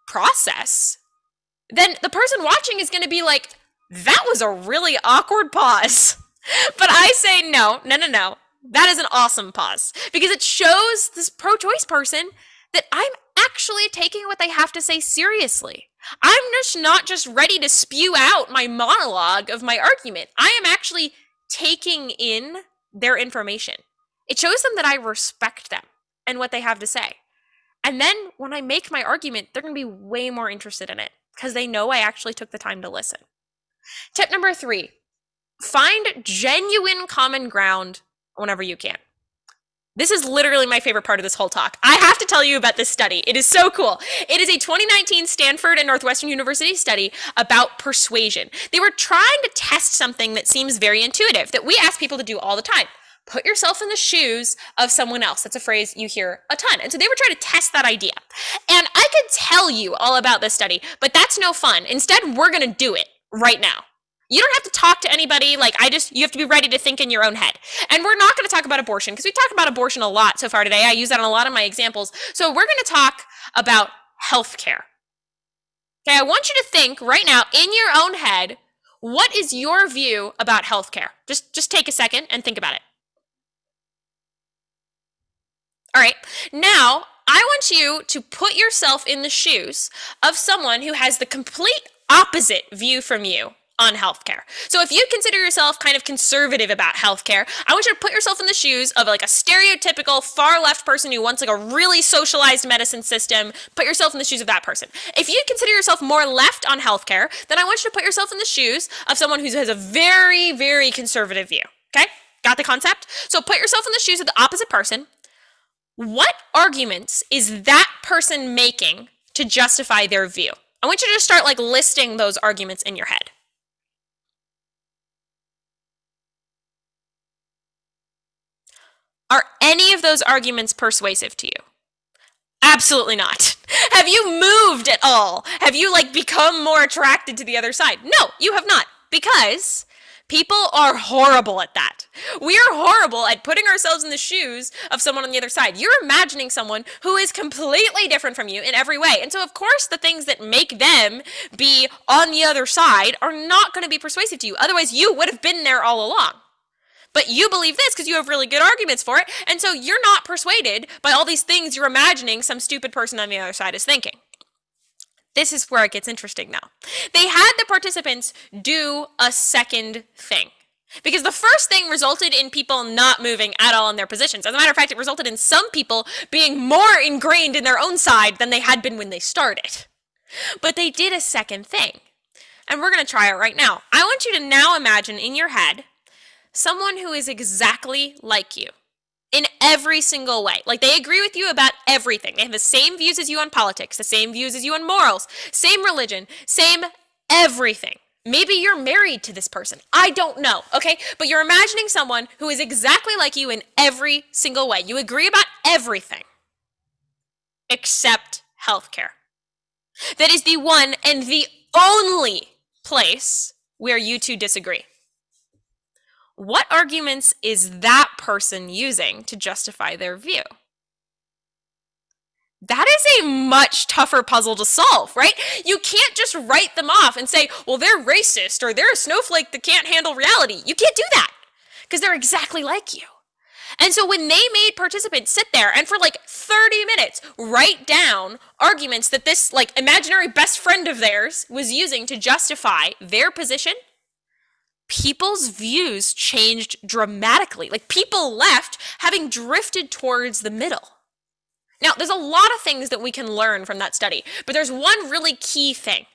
process, then the person watching is going to be like, that was a really awkward pause. But I say, no. That is an awesome pause because it shows this pro-choice person that I'm actually taking what they have to say seriously. I'm just not just ready to spew out my monologue of my argument. I am actually taking in their information. It shows them that I respect them and what they have to say. And then when I make my argument, they're going to be way more interested in it because they know I actually took the time to listen. Tip number 3, find genuine common ground whenever you can. This is literally my favorite part of this whole talk. I have to tell you about this study. It is so cool. It is a 2019 Stanford and Northwestern University study about persuasion. They were trying to test something that seems very intuitive, that we ask people to do all the time. Put yourself in the shoes of someone else. That's a phrase you hear a ton. And so they were trying to test that idea. And I could tell you all about this study, but that's no fun. Instead, we're going to do it right now. You don't have to talk to anybody. You have to be ready to think in your own head. And we're not going to talk about abortion because we talked about abortion a lot so far today. I use that in a lot of my examples. So we're going to talk about healthcare. Okay, I want you to think right now in your own head, what is your view about healthcare? Just take a second and think about it. All right, now I want you to put yourself in the shoes of someone who has the complete opposite view from you on healthcare. So if you consider yourself kind of conservative about healthcare, I want you to put yourself in the shoes of like a stereotypical far left person who wants like a really socialized medicine system. Put yourself in the shoes of that person. If you consider yourself more left on healthcare, then I want you to put yourself in the shoes of someone who has a very, very conservative view. Okay? Got the concept? So put yourself in the shoes of the opposite person. What arguments is that person making to justify their view? I want you to just start like listing those arguments in your head. Are any of those arguments persuasive to you? Absolutely not. Have you moved at all? Have you become more attracted to the other side? No, you have not, because people are horrible at that. We are horrible at putting ourselves in the shoes of someone on the other side. You're imagining someone who is completely different from you in every way. And so, of course, the things that make them be on the other side are not going to be persuasive to you. Otherwise, you would have been there all along. But you believe this because you have really good arguments for it, and so you're not persuaded by all these things you're imagining some stupid person on the other side is thinking. This is where it gets interesting now. They had the participants do a second thing, because the first thing resulted in people not moving at all in their positions. As a matter of fact, it resulted in some people being more ingrained in their own side than they had been when they started. But they did a second thing, and we're going to try it right now. I want you to now imagine in your head someone who is exactly like you in every single way. Like, they agree with you about everything. They have the same views as you on politics, the same views as you on morals, same religion, same everything. Maybe you're married to this person. I don't know, okay? But you're imagining someone who is exactly like you in every single way. You agree about everything except healthcare. That is the one and the only place where you two disagree. What arguments is that person using to justify their view? That is a much tougher puzzle to solve, right? You can't just write them off and say, well, they're racist or they're a snowflake that can't handle reality. You can't do that because they're exactly like you. And so when they made participants sit there and for 30 minutes write down arguments that this imaginary best friend of theirs was using to justify their position, people's views changed dramatically. People left having drifted towards the middle. Now, there's a lot of things that we can learn from that study, but there's one really key thing,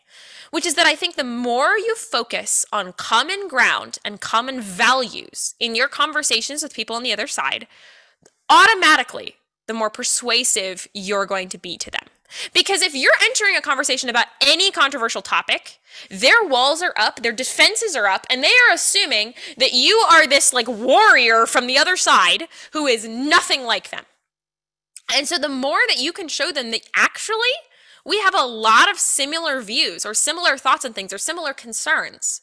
which is that I think the more you focus on common ground and common values in your conversations with people on the other side, automatically, the the more persuasive you're going to be to them. Because if you're entering a conversation about any controversial topic, their walls are up, their defenses are up, and they are assuming that you are this like warrior from the other side who is nothing like them. And so the more that you can show them that actually we have a lot of similar views or similar thoughts on things or similar concerns,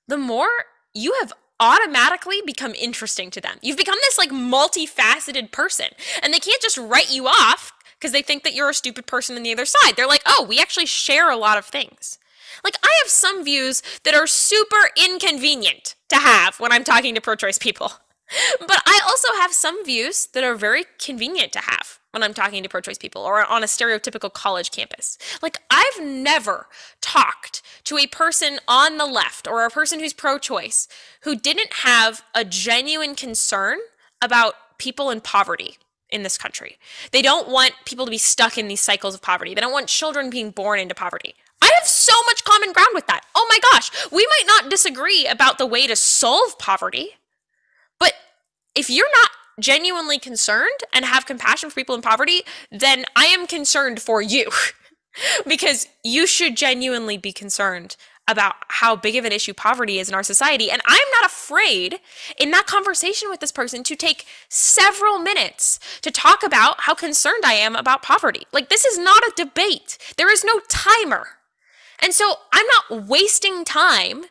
the more you have automatically become interesting to them. You've become this like multifaceted person, and they can't just write you off because they think that you're a stupid person on the other side. They're like, oh, we actually share a lot of things. Like, I have some views that are super inconvenient to have when I'm talking to pro-choice people. But I also have some views that are very convenient to have when I'm talking to pro-choice people or on a stereotypical college campus. Like, I've never talked to a person on the left or a person who's pro-choice who didn't have a genuine concern about people in poverty in this country. They don't want people to be stuck in these cycles of poverty. They don't want children being born into poverty. I have so much common ground with that. Oh my gosh, we might not disagree about the way to solve poverty, but if you're not genuinely concerned and have compassion for people in poverty, then I am concerned for you because you should genuinely be concerned about how big of an issue poverty is in our society. And I'm not afraid in that conversation with this person to take several minutes to talk about how concerned I am about poverty. Like, this is not a debate. There is no timer. And so I'm not wasting time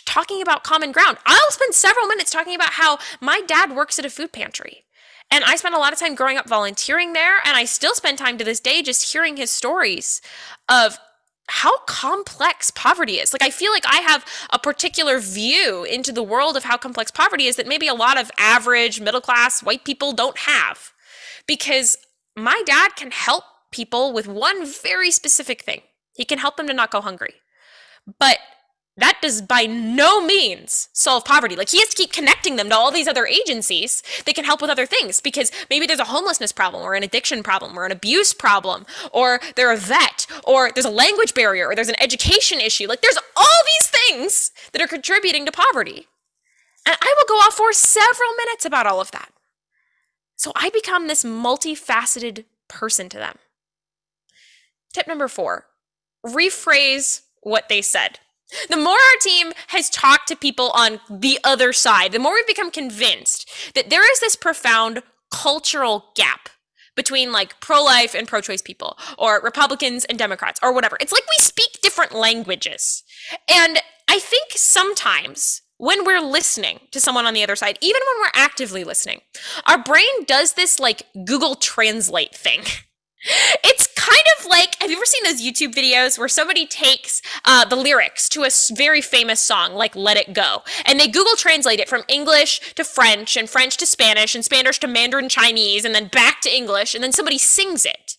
talking about common ground. I'll spend several minutes talking about how my dad works at a food pantry. And I spent a lot of time growing up volunteering there. And I still spend time to this day just hearing his stories of how complex poverty is. Like, I feel like I have a particular view into the world of how complex poverty is that maybe a lot of average middle-class white people don't have. Because my dad can help people with one very specific thing. He can help them to not go hungry. But that does by no means solve poverty. Like, he has to keep connecting them to all these other agencies that can help with other things, because maybe there's a homelessness problem or an addiction problem or an abuse problem, or they're a vet, or there's a language barrier, or there's an education issue. Like, there's all these things that are contributing to poverty. And I will go off for several minutes about all of that. So I become this multifaceted person to them. Tip number 4, rephrase what they said. The more our team has talked to people on the other side, the more we've become convinced that there is this profound cultural gap between like pro-life and pro-choice people, or Republicans and Democrats, or whatever. It's like we speak different languages. And I think sometimes when we're listening to someone on the other side, even when we're actively listening, our brain does this like Google Translate thing. It's kind of like, have you ever seen those YouTube videos where somebody takes the lyrics to a very famous song like Let It Go, and they Google Translate it from English to French and French to Spanish and Spanish to Mandarin Chinese and then back to English, and then somebody sings it.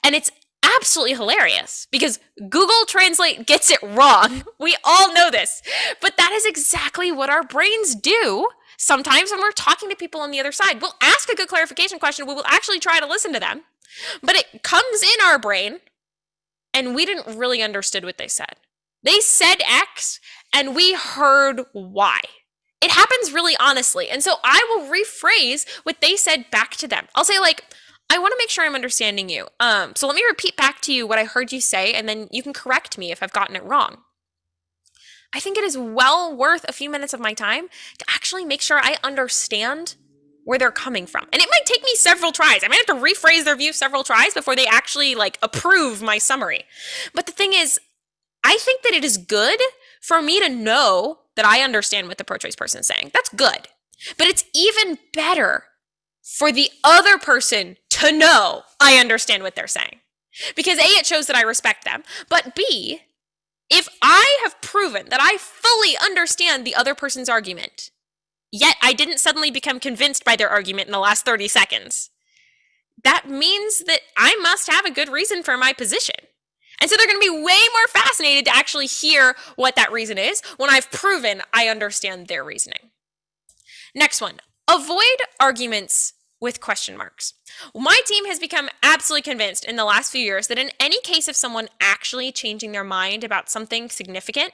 And it's absolutely hilarious because Google Translate gets it wrong. We all know this. But that is exactly what our brains do sometimes when we're talking to people on the other side. We'll ask a good clarification question. We will actually try to listen to them. But it comes in our brain, and we didn't really understand what they said. They said X, and we heard Y. It happens really honestly. And so I will rephrase what they said back to them. I'll say like, I want to make sure I'm understanding you. So let me repeat back to you what I heard you say, and then you can correct me if I've gotten it wrong. I think it is well worth a few minutes of my time to actually make sure I understand where they're coming from. And it might take me several tries. I might have to rephrase their view several tries before they actually like approve my summary. But the thing is, I think that it is good for me to know that I understand what the pro-choice person is saying. That's good. But it's even better for the other person to know I understand what they're saying. Because A, it shows that I respect them. But B, if I have proven that I fully understand the other person's argument, yet I didn't suddenly become convinced by their argument in the last 30 seconds, that means that I must have a good reason for my position. And so they're going to be way more fascinated to actually hear what that reason is when I've proven I understand their reasoning. Next one, avoid arguments with question marks. My team has become absolutely convinced in the last few years that in any case of someone actually changing their mind about something significant,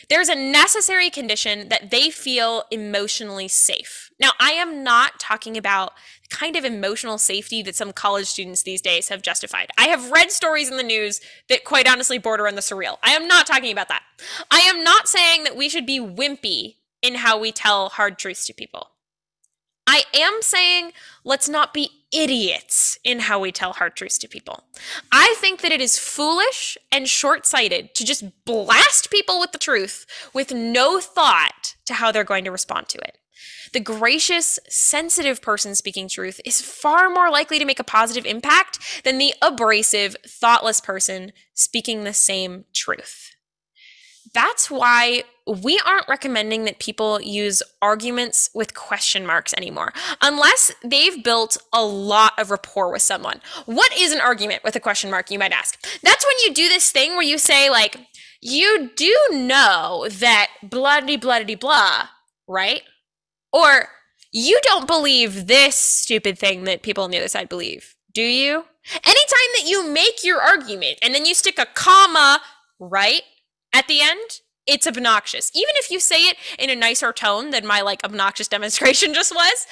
there's a necessary condition that they feel emotionally safe. Now, I am not talking about the kind of emotional safety that some college students these days have justified. I have read stories in the news that quite honestly border on the surreal. I am not talking about that. I am not saying that we should be wimpy in how we tell hard truths to people. I am saying let's not be idiots in how we tell hard truths to people. I think that it is foolish and short-sighted to just blast people with the truth with no thought to how they're going to respond to it. The gracious, sensitive person speaking truth is far more likely to make a positive impact than the abrasive, thoughtless person speaking the same truth. That's why we aren't recommending that people use arguments with question marks anymore, unless they've built a lot of rapport with someone. What is an argument with a question mark, you might ask? That's when you do this thing where you say, like, you do know that blah-de-blah-de-blah, right? Or you don't believe this stupid thing that people on the other side believe, do you? Anytime that you make your argument and then you stick a comma, right, at the end, it's obnoxious. Even if you say it in a nicer tone than my obnoxious demonstration just was,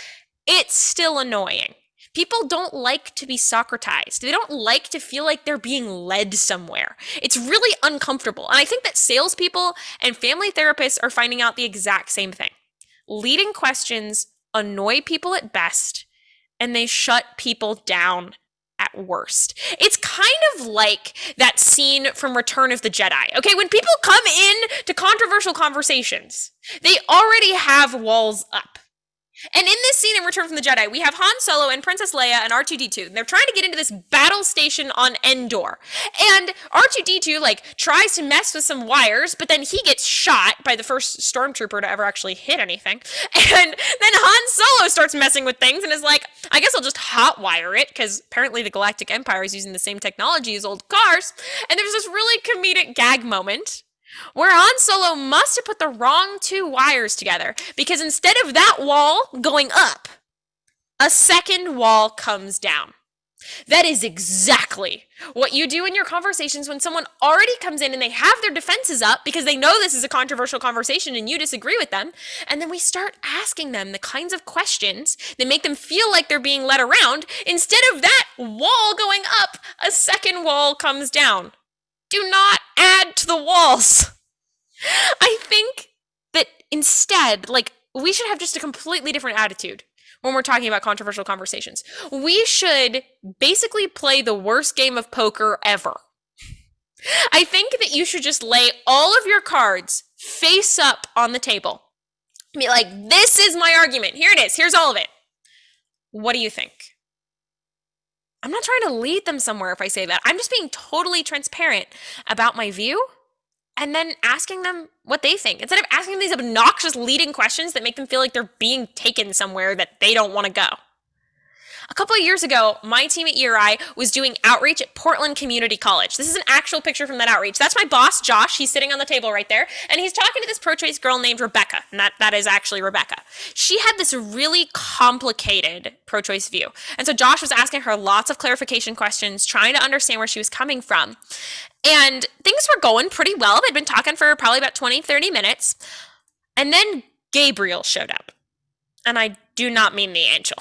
it's still annoying. People don't like to be Socratized. They don't like to feel like they're being led somewhere. It's really uncomfortable. And I think that salespeople and family therapists are finding out the exact same thing. Leading questions annoy people at best, and they shut people down at worst. It's kind of like that scene from Return of the Jedi. Okay, when people come in to controversial conversations, they already have walls up. And in this scene in Return from the Jedi, we have Han Solo and Princess Leia and R2-D2. And they're trying to get into this battle station on Endor. And R2-D2 tries to mess with some wires, but then he gets shot by the first stormtrooper to ever actually hit anything. And then Han Solo starts messing with things and is like, I guess I'll just hotwire it, because apparently the Galactic Empire is using the same technology as old cars. And there's this really comedic gag moment where Han Solo must have put the wrong two wires together, because instead of that wall going up, a second wall comes down. That is exactly what you do in your conversations when someone already comes in and they have their defenses up because they know this is a controversial conversation and you disagree with them. And then we start asking them the kinds of questions that make them feel like they're being led around. Instead of that wall going up, a second wall comes down. Do not add to the walls. I think that instead, we should have just a completely different attitude when we're talking about controversial conversations. We should basically play the worst game of poker ever. I think that you should just lay all of your cards face up on the table. Be like, this is my argument. Here it is. Here's all of it. What do you think? I'm not trying to lead them somewhere if I say that. I'm just being totally transparent about my view and then asking them what they think. Instead of asking these obnoxious leading questions that make them feel like they're being taken somewhere that they don't want to go. A couple of years ago, my team at ERI was doing outreach at Portland Community College. This is an actual picture from that outreach. That's my boss, Josh. He's sitting on the table right there. And he's talking to this pro-choice girl named Rebecca. And that is actually Rebecca. She had this really complicated pro-choice view. And so Josh was asking her lots of clarification questions, trying to understand where she was coming from. And things were going pretty well. They'd been talking for probably about 20, 30 minutes. And then Gabriel showed up. And I do not mean the angel.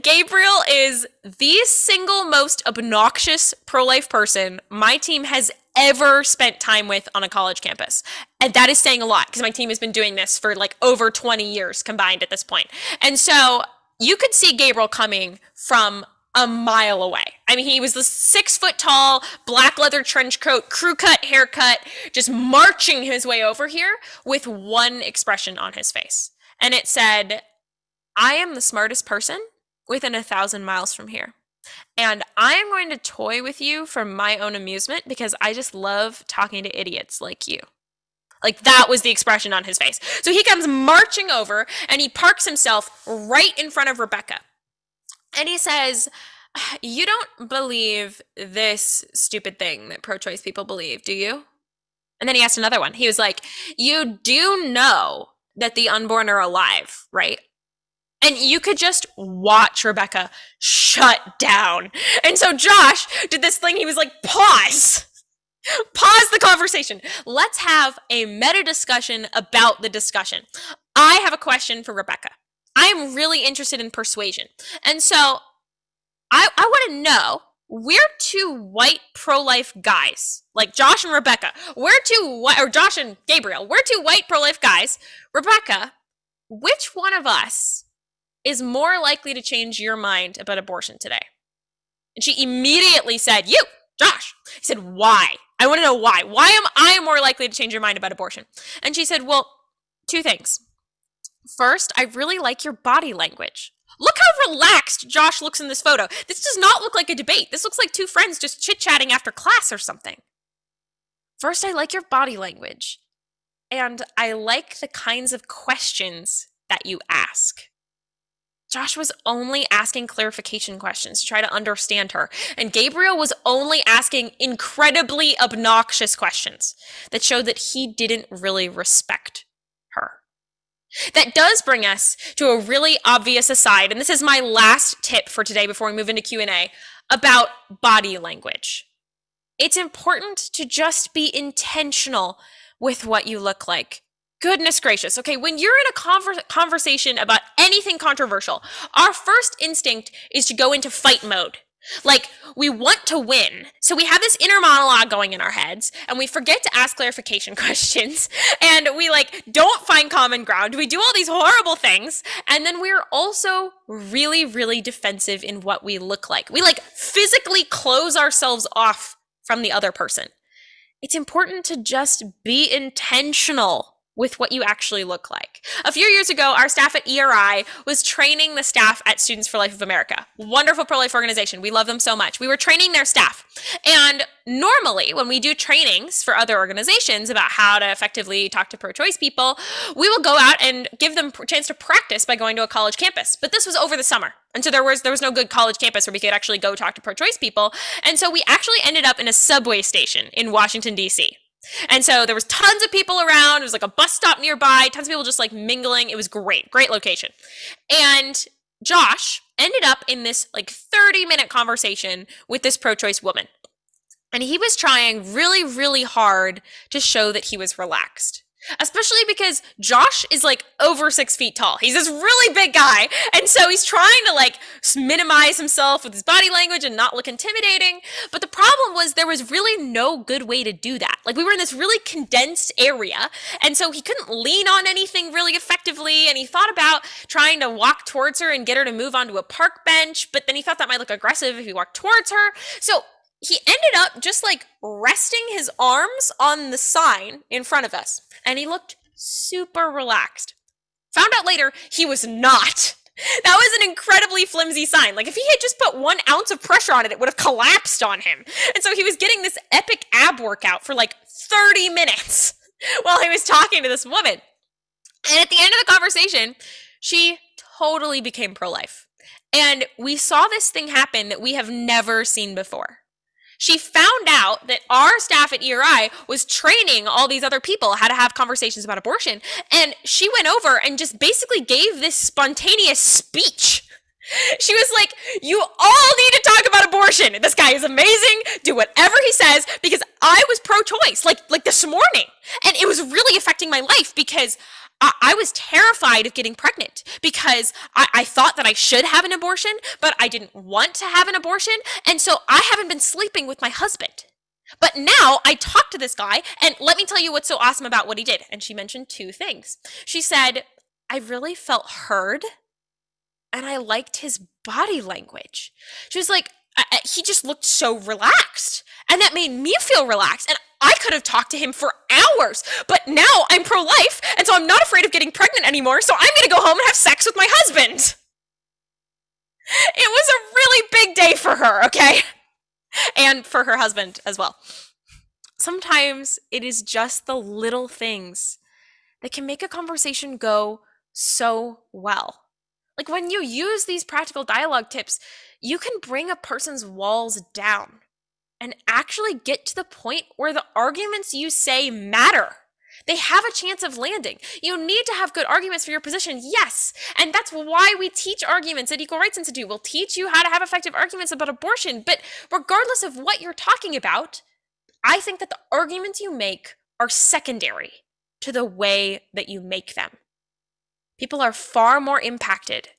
Gabriel is the single most obnoxious pro-life person my team has ever spent time with on a college campus. And that is saying a lot, because my team has been doing this for over 20 years combined at this point. And so you could see Gabriel coming from a mile away. I mean, he was the 6 foot tall, black leather trench coat, crew cut haircut, just marching his way over here with one expression on his face. And it said, I am the smartest person within 1,000 miles from here. And I am going to toy with you for my own amusement because I just love talking to idiots like you. That was the expression on his face. So he comes marching over and he parks himself right in front of Rebecca. And he says, you don't believe this stupid thing that pro-choice people believe, do you? And then he asked another one. He was like, you do know that the unborn are alive, right? And you could just watch Rebecca shut down. And so Josh did this thing. He was like, pause the conversation. Let's have a meta discussion about the discussion. I have a question for Rebecca. I am really interested in persuasion. And so I want to know, we're two white pro-life guys, like Josh and Rebecca. Josh and Gabriel. We're two white pro-life guys. Rebecca, which one of us is more likely to change your mind about abortion today? And she immediately said, you, Josh. He said, why? I want to know why. Why am I more likely to change your mind about abortion? And she said, well, two things. First, I really like your body language. Look how relaxed Josh looks in this photo. This does not look like a debate. This looks like two friends just chit-chatting after class or something. First, I like your body language. And I like the kinds of questions that you ask. Josh was only asking clarification questions to try to understand her. And Gabriel was only asking incredibly obnoxious questions that showed that he didn't really respect her. That does bring us to a really obvious aside, and this is my last tip for today before we move into Q&A, about body language. It's important to just be intentional with what you look like. Goodness gracious. Okay, when you're in a conversation about anything controversial, our first instinct is to go into fight mode. Like, we want to win. So we have this inner monologue going in our heads, and we forget to ask clarification questions, and we don't find common ground. We do all these horrible things, and then we're also really, really defensive in what we look like. We physically close ourselves off from the other person. It's important to just be intentional with what you actually look like. A few years ago, our staff at ERI was training the staff at Students for Life of America. Wonderful pro-life organization. We love them so much. We were training their staff. And normally, when we do trainings for other organizations about how to effectively talk to pro-choice people, we will go out and give them a chance to practice by going to a college campus. But this was over the summer. And so there was no good college campus where we could actually go talk to pro-choice people. And so we actually ended up in a subway station in Washington, D.C. And so there was tons of people around. It was like a bus stop nearby, tons of people just mingling. It was great location. And Josh ended up in this 30-minute conversation with this pro-choice woman. And he was trying really, really hard to show that he was relaxed. Especially because Josh is over 6 feet tall. He's this really big guy. And so he's trying to minimize himself with his body language and not look intimidating. But the problem was there was really no good way to do that. We were in this really condensed area. And so he couldn't lean on anything really effectively. And he thought about trying to walk towards her and get her to move onto a park bench. But then he thought that might look aggressive if he walked towards her. So he ended up just resting his arms on the sign in front of us. And he looked super relaxed. Found out later, he was not. That was an incredibly flimsy sign. If he had just put 1 ounce of pressure on it, it would have collapsed on him. And so he was getting this epic ab workout for 30 minutes while he was talking to this woman. And at the end of the conversation, she totally became pro-life. And we saw this thing happen that we have never seen before. She found out that our staff at ERI was training all these other people how to have conversations about abortion. And she went over and just basically gave this spontaneous speech. She was like, you all need to talk about abortion. This guy is amazing. Do whatever he says, because I was pro-choice, like this morning. And it was really affecting my life because I was terrified of getting pregnant because I thought that I should have an abortion, but I didn't want to have an abortion. And so I haven't been sleeping with my husband. But now I talked to this guy, and let me tell you what's so awesome about what he did. And she mentioned 2 things. She said, I really felt heard, and I liked his body language. She was like, he just looked so relaxed. And that made me feel relaxed. And I could have talked to him for hours. But now I'm pro-life, and so I'm not afraid of getting pregnant anymore. So I'm going to go home and have sex with my husband. It was a really big day for her, okay? And for her husband as well. Sometimes it is just the little things that can make a conversation go so well. When you use these practical dialogue tips, you can bring a person's walls down and actually get to the point where the arguments you say matter. They have a chance of landing. You need to have good arguments for your position, yes. And that's why we teach arguments at Equal Rights Institute. We'll teach you how to have effective arguments about abortion. But regardless of what you're talking about, I think that the arguments you make are secondary to the way that you make them. People are far more impacted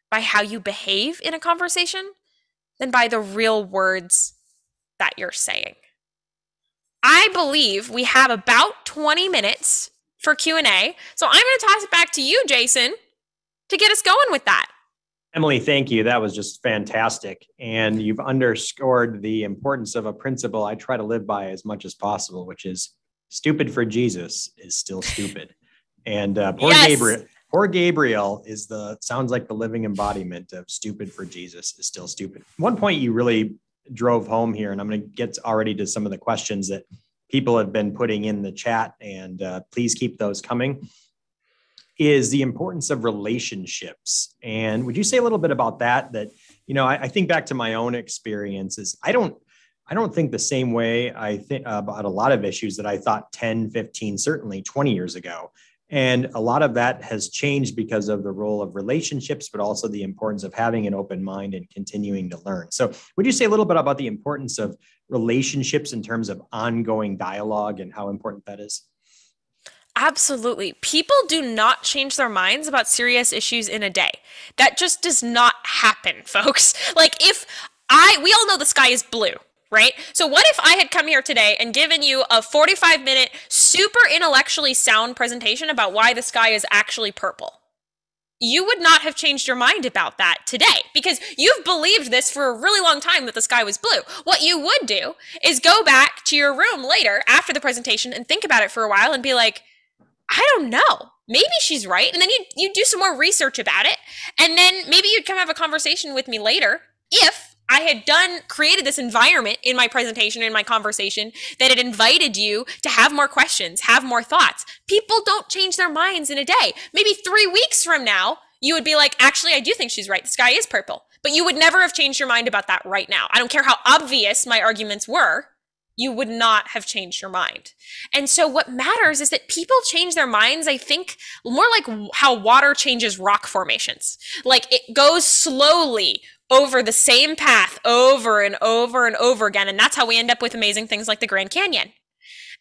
by how you behave in a conversation than by the real words that you're saying. I believe we have about 20 minutes for Q&A. So I'm going to toss it back to you, Jason, to get us going with that. Emily, thank you. That was just fantastic. And you've underscored the importance of a principle I try to live by as much as possible, which is stupid for Jesus is still stupid. And poor Gabriel sounds like the living embodiment of stupid for Jesus is still stupid. One point you really drove home here, and I'm going to get already to some of the questions that people have been putting in the chat, and please keep those coming, is the importance of relationships. And would you say a little bit about that? That, I think back to my own experiences. I don't think the same way I think about a lot of issues that I thought 10, 15, certainly 20 years ago. And a lot of that has changed because of the role of relationships, but also the importance of having an open mind and continuing to learn. So would you say a little bit about the importance of relationships in terms of ongoing dialogue and how important that is? Absolutely. People do not change their minds about serious issues in a day. That just does not happen, folks. Like we all know the sky is blue, right? So what if I had come here today and given you a 45-minute, super intellectually sound presentation about why the sky is actually purple? You would not have changed your mind about that today because you've believed this for a really long time that the sky was blue. What you would do is go back to your room later after the presentation and think about it for a while and be like, I don't know. Maybe she's right. And then you do some more research about it. And then maybe you'd come have a conversation with me later if I had created this environment in my presentation, in my conversation, that it invited you to have more questions, have more thoughts. People don't change their minds in a day. Maybe 3 weeks from now, you would be like, actually, I do think she's right. The sky is purple. But you would never have changed your mind about that right now. I don't care how obvious my arguments were. You would not have changed your mind. And so what matters is that people change their minds, I think, more like how water changes rock formations. Like it goes slowly over the same path over and over and over again. And that's how we end up with amazing things like the Grand Canyon.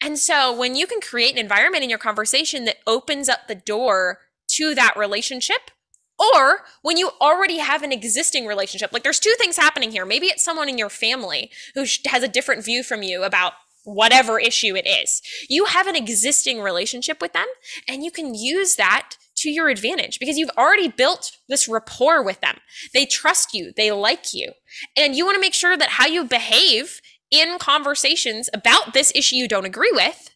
And so when you can create an environment in your conversation that opens up the door to that relationship, or when you already have an existing relationship, like there's two things happening here. Maybe it's someone in your family who has a different view from you about whatever issue it is. You have an existing relationship with them and you can use that to your advantage because you've already built this rapport with them. They trust you, they like you, and you want to make sure that how you behave in conversations about this issue you don't agree with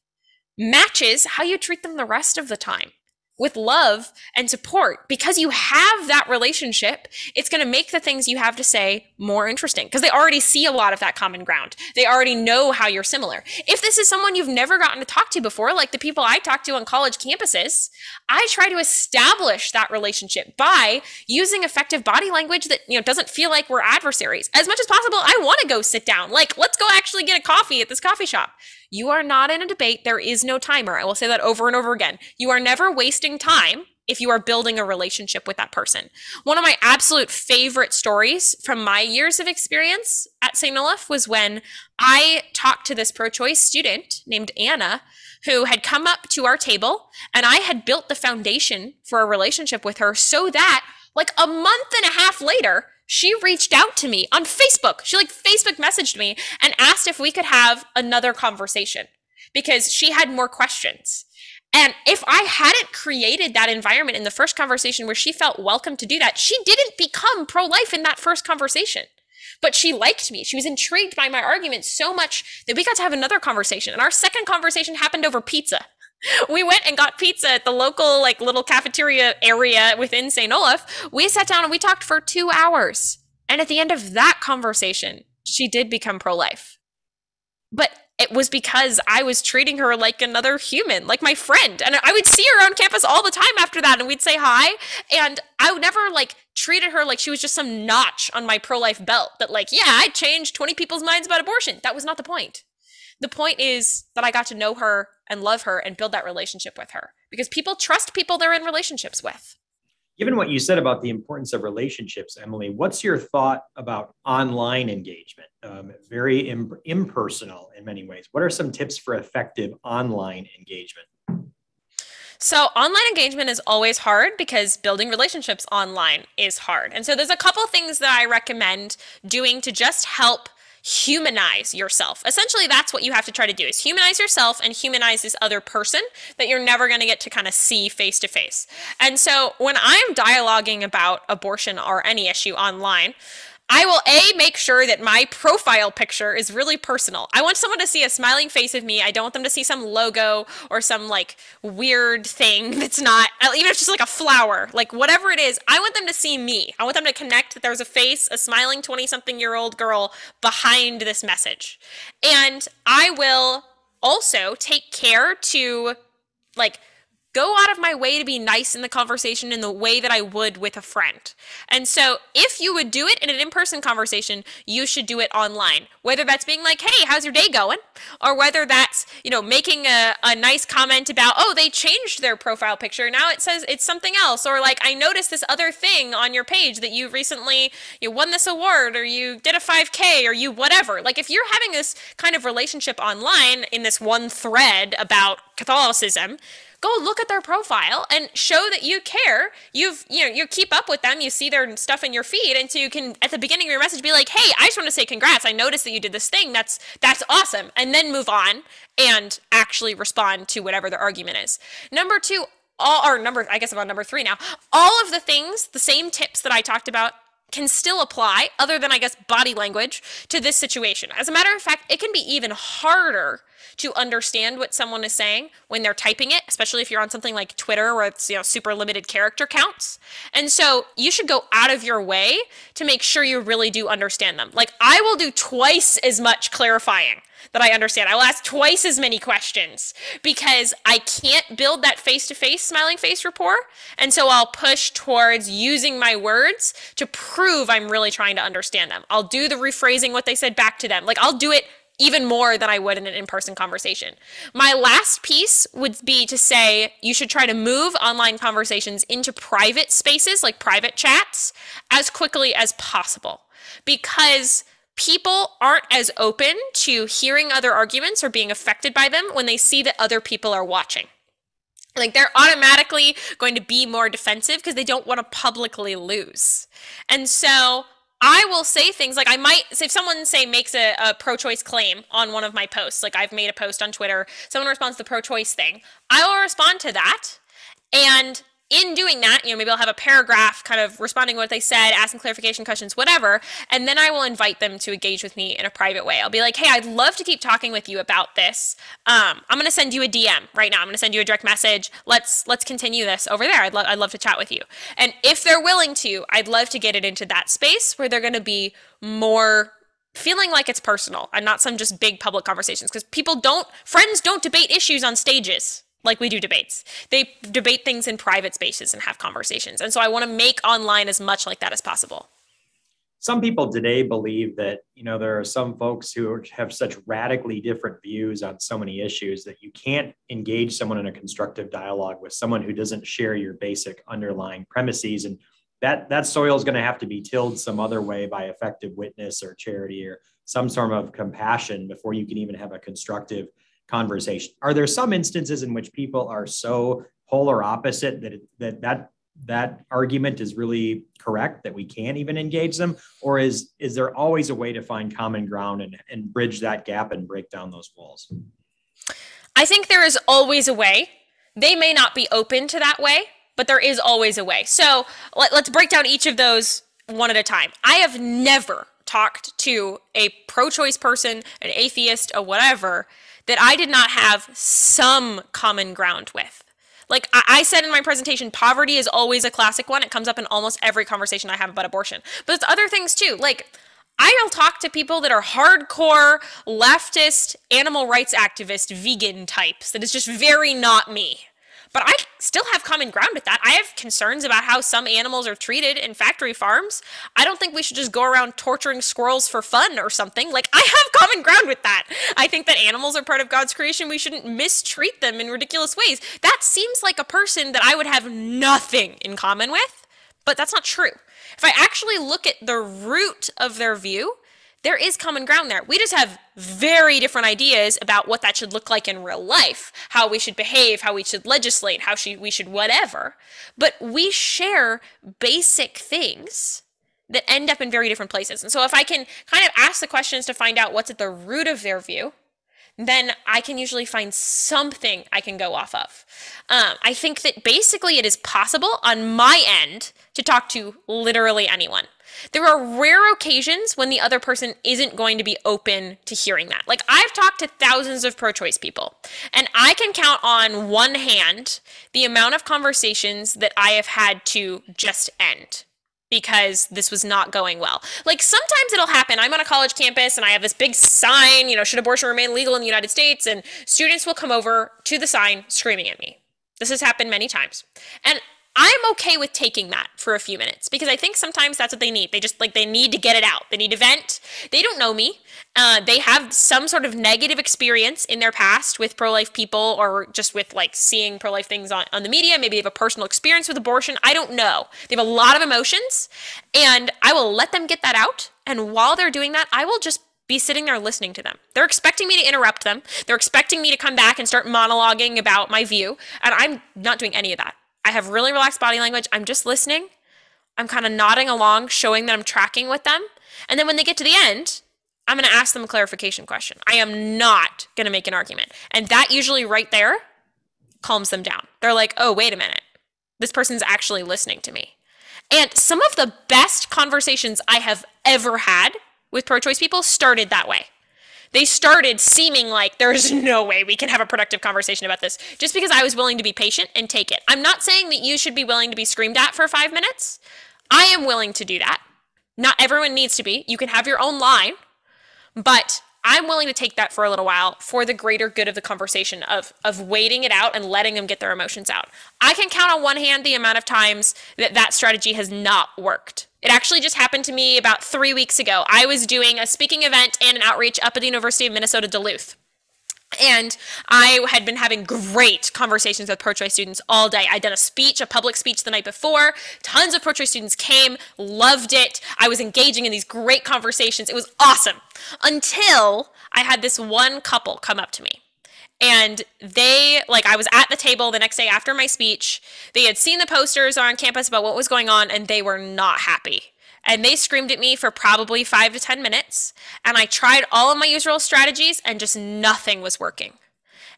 matches how you treat them the rest of the time. With love and support, because you have that relationship, it's going to make the things you have to say more interesting because they already see a lot of that common ground. They already know how you're similar. If this is someone you've never gotten to talk to before, like the people I talk to on college campuses, I try to establish that relationship by using effective body language that, doesn't feel like we're adversaries. As much as possible, I want to go sit down. Like, let's go actually get a coffee at this coffee shop. You are not in a debate. There is no timer. I will say that over and over again. You are never wasting time if you are building a relationship with that person. One of my absolute favorite stories from my years of experience at St. Olaf was when I talked to this pro-choice student named Anna who had come up to our table, and I had built the foundation for a relationship with her so that like a month and a half later, she reached out to me on Facebook. She Facebook messaged me and asked if we could have another conversation because she had more questions. And if I hadn't created that environment in the first conversation where she felt welcome to do that, she didn't become pro-life in that first conversation. But she liked me. She was intrigued by my argument so much that we got to have another conversation. And our second conversation happened over pizza. We went and got pizza at the local little cafeteria area within St. Olaf. We sat down and we talked for 2 hours. And at the end of that conversation, she did become pro-life. But it was because I was treating her like another human, like my friend. And I would see her on campus all the time after that, and we'd say hi. And I would never treated her like she was just some notch on my pro-life belt that yeah, I changed 20 people's minds about abortion. That was not the point. The point is that I got to know her and love her and build that relationship with her, because people trust people they're in relationships with. Given what you said about the importance of relationships, Emily, what's your thought about online engagement? Very impersonal in many ways. What are some tips for effective online engagement? So online engagement is always hard because building relationships online is hard. And so there's a couple things that I recommend doing to just help humanize yourself. Essentially, that's what you have to try to do, is humanize yourself and humanize this other person that you're never going to get to kind of see face to face. And so when I'm dialoguing about abortion or any issue online, I will make sure that my profile picture is really personal. I want someone to see a smiling face of me. I don't want them to see some logo or some like weird thing that's not, even if it's just like a flower, like whatever it is, I want them to see me. I want them to connect that there's a face, a smiling 20-something-year-old girl behind this message. And I will also take care to like go out of my way to be nice in the conversation in the way that I would with a friend. And so if you would do it in an in-person conversation, you should do it online. Whether that's being like, hey, how's your day going? Or whether that's, making a nice comment about, oh, they changed their profile picture. Now it says it's something else. Or like, I noticed this other thing on your page that you recently, you won this award, or you did a 5K, or you whatever. Like if you're having this kind of relationship online in this one thread about Catholicism, go look at their profile and show that you care. You keep up with them. You see their stuff in your feed. And so you can, at the beginning of your message, be like, hey, I just want to say congrats. I noticed that you did this thing. That's awesome. And then move on and actually respond to whatever their argument is. Number two, I guess I'm on number three now. All of the things, the same tips that I talked about can still apply, other than, I guess, body language, to this situation. As a matter of fact, it can be even harder to understand what someone is saying when they're typing it, especially if you're on something like Twitter where it's super limited character counts. And so you should go out of your way to make sure you really do understand them. Like I will do twice as much clarifying that I understand. I will ask twice as many questions because I can't build that face-to-face smiling face rapport. And so I'll push towards using my words to prove I'm really trying to understand them. I'll do the rephrasing what they said back to them. Like I'll do it even more than I would in an in-person conversation. My last piece would be to say you should try to move online conversations into private spaces, like private chats, as quickly as possible, because people aren't as open to hearing other arguments or being affected by them when they see that other people are watching. Like they're automatically going to be more defensive because they don't want to publicly lose. And so I will say things like, I might, if someone makes a pro-choice claim on one of my posts, like I've made a post on Twitter, someone responds to the pro-choice thing, I will respond to that. And in doing that, maybe I'll have a paragraph kind of responding to what they said, asking clarification questions, whatever. And then I will invite them to engage with me in a private way. I'll be like, hey, I'd love to keep talking with you about this. I'm going to send you a DM right now. I'm going to send you a direct message. Let's continue this over there. I'd love to chat with you. And if they're willing to, I'd love to get it into that space where they're going to be more feeling like it's personal and not some just big public conversations. Because friends don't debate issues on stages like we do debates. They debate things in private spaces and have conversations. And so I want to make online as much like that as possible. Some people today believe that, there are some folks who have such radically different views on so many issues that you can't engage someone in a constructive dialogue with someone who doesn't share your basic underlying premises. And that soil is going to have to be tilled some other way by effective witness or charity or some sort of compassion before you can even have a constructive conversation. Are there some instances in which people are so polar opposite that argument is really correct that we can't even engage them? Or is there always a way to find common ground and bridge that gap and break down those walls? I think there is always a way. They may not be open to that way, but there is always a way. So let's break down each of those one at a time. I have never talked to a pro-choice person, an atheist, or whatever, that I did not have some common ground with. Like I said in my presentation, poverty is always a classic one. It comes up in almost every conversation I have about abortion. But it's other things too. Like I'll talk to people that are hardcore, leftist, animal rights activist, vegan types. That is just very not me. But I still have common ground with that. I have concerns about how some animals are treated in factory farms. I don't think we should just go around torturing squirrels for fun or something. Like, I have common ground with that. I think that animals are part of God's creation. We shouldn't mistreat them in ridiculous ways. That seems like a person that I would have nothing in common with, but that's not true. If I actually look at the root of their view, there is common ground there. We just have very different ideas about what that should look like in real life, how we should behave, how we should legislate, we should whatever. But we share basic things that end up in very different places. And so if I can kind of ask the questions to find out what's at the root of their view, then I can usually find something I can go off of. I think that basically it is possible on my end to talk to literally anyone. There are rare occasions when the other person isn't going to be open to hearing that. Like, I've talked to thousands of pro-choice people, and I can count on one hand the amount of conversations that I have had to just end because this was not going well. Like, sometimes it'll happen. I'm on a college campus and I have this big sign, should abortion remain legal in the United States? And students will come over to the sign screaming at me. This has happened many times. And I'm okay with taking that for a few minutes because I think sometimes that's what they need. They need to get it out. They need to vent. They don't know me. They have some sort of negative experience in their past with pro-life people or just with seeing pro-life things on the media. Maybe they have a personal experience with abortion. I don't know. They have a lot of emotions and I will let them get that out. And while they're doing that, I will just be sitting there listening to them. They're expecting me to interrupt them. They're expecting me to come back and start monologuing about my view. And I'm not doing any of that. I have really relaxed body language. I'm just listening. I'm kind of nodding along, showing that I'm tracking with them. And then when they get to the end, I'm going to ask them a clarification question. I am not going to make an argument. And that usually right there calms them down. They're like, oh, wait a minute. This person's actually listening to me. And some of the best conversations I have ever had with pro-choice people started that way. They started seeming like there's no way we can have a productive conversation about this just because I was willing to be patient and take it. I'm not saying that you should be willing to be screamed at for 5 minutes. I am willing to do that. Not everyone needs to be. You can have your own line, but I'm willing to take that for a little while for the greater good of the conversation of waiting it out and letting them get their emotions out. I can count on one hand the amount of times that strategy has not worked. It actually just happened to me about 3 weeks ago. I was doing a speaking event and an outreach up at the University of Minnesota Duluth. And I had been having great conversations with pro-choice students all day. I'd done a public speech the night before. Tons of pro-choice students came, loved it. I was engaging in these great conversations. It was awesome. Until I had this one couple come up to me. And I was at the table the next day after my speech. They had seen the posters on campus about what was going on, and they were not happy. And they screamed at me for probably 5 to 10 minutes. And I tried all of my usual strategies, and just nothing was working.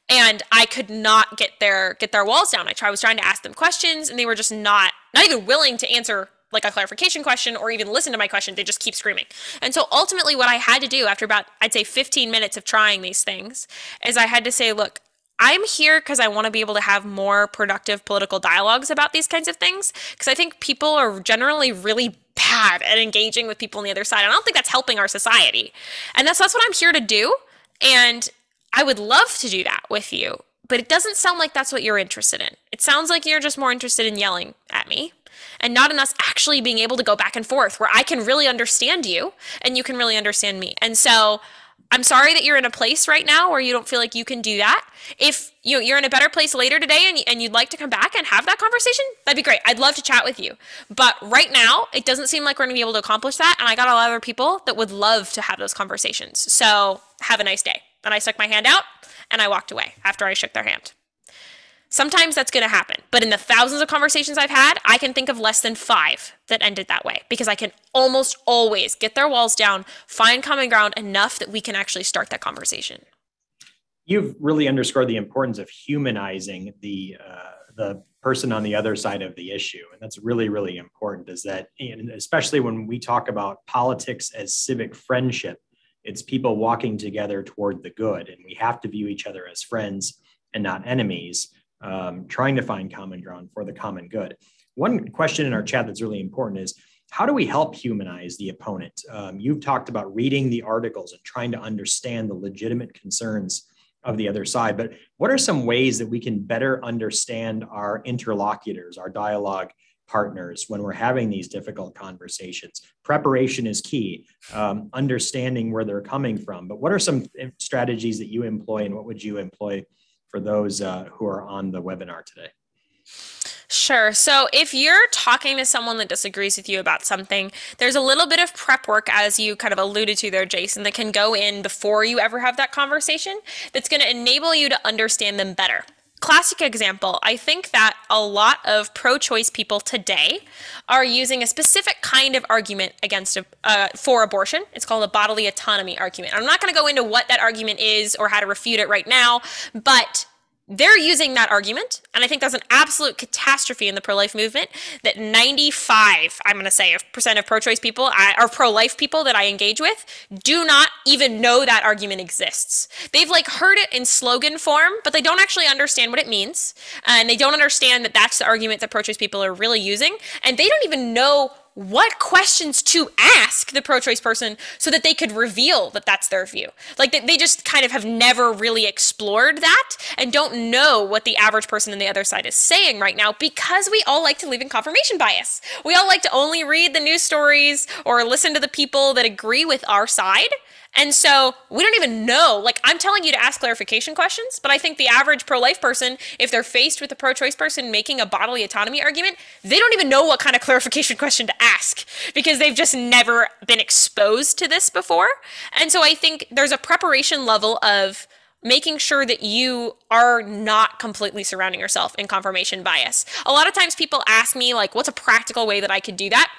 And I could not get their walls down. I was trying to ask them questions, and they were just not even willing to answer a clarification question or even listen to my question. They just keep screaming. And so ultimately what I had to do after about, I'd say 15 minutes of trying these things is I had to say, look, I'm here because I want to be able to have more productive political dialogues about these kinds of things. Because I think people are generally really bad at engaging with people on the other side. I don't think that's helping our society. And that's what I'm here to do. And I would love to do that with you. But it doesn't sound like that's what you're interested in. It sounds like you're just more interested in yelling at me and not in us actually being able to go back and forth where I can really understand you and you can really understand me. And so I'm sorry that you're in a place right now where you don't feel like you can do that. If you're in a better place later today and you'd like to come back and have that conversation, that'd be great. I'd love to chat with you. But right now, it doesn't seem like we're going to be able to accomplish that. And I got a lot of other people that would love to have those conversations. So have a nice day. And I stuck my hand out and I walked away after I shook their hand. Sometimes that's going to happen, but in the thousands of conversations I've had, I can think of less than 5 that ended that way because I can almost always get their walls down, find common ground enough that we can actually start that conversation. You've really underscored the importance of humanizing the person on the other side of the issue. And that's really, really important is that, and especially when we talk about politics as civic friendship, it's people walking together toward the good. And we have to view each other as friends and not enemies. Trying to find common ground for the common good. One question in our chat that's really important is, how do we help humanize the opponent? You've talked about reading the articles and trying to understand the legitimate concerns of the other side. But what are some ways that we can better understand our interlocutors, our dialogue partners, when we're having these difficult conversations? Preparation is key, understanding where they're coming from. But what are some strategies that you employ, and what would you employ for those who are on the webinar today? Sure. So if you're talking to someone that disagrees with you about something, there's a little bit of prep work, as you kind of alluded to there, Jason, that can go in before you ever have that conversation that's going to enable you to understand them better. Classic example, I think that a lot of pro-choice people today are using a specific kind of argument against for abortion. It's called a bodily autonomy argument. I'm not going to go into what that argument is or how to refute it right now, but they're using that argument, and I think that's an absolute catastrophe in the pro-life movement, that 95, I'm going to say, percent of pro-choice people or pro-life people that I engage with do not even know that argument exists. They've heard it in slogan form, but they don't actually understand what it means, and they don't understand that that's the argument that pro-choice people are really using, and they don't even know what questions to ask the pro-choice person so that they could reveal that that's their view. They just kind of have never really explored that and don't know what the average person on the other side is saying right now, because we all like to live in confirmation bias. We all like to only read the news stories or listen to the people that agree with our side. And so we don't even know, I'm telling you to ask clarification questions, but I think the average pro-life person, if they're faced with a pro-choice person making a bodily autonomy argument, they don't even know what kind of clarification question to ask, because they've just never been exposed to this before. And so I think there's a preparation level of making sure that you are not completely surrounding yourself in confirmation bias. A lot of times people ask me, what's a practical way that I could do that?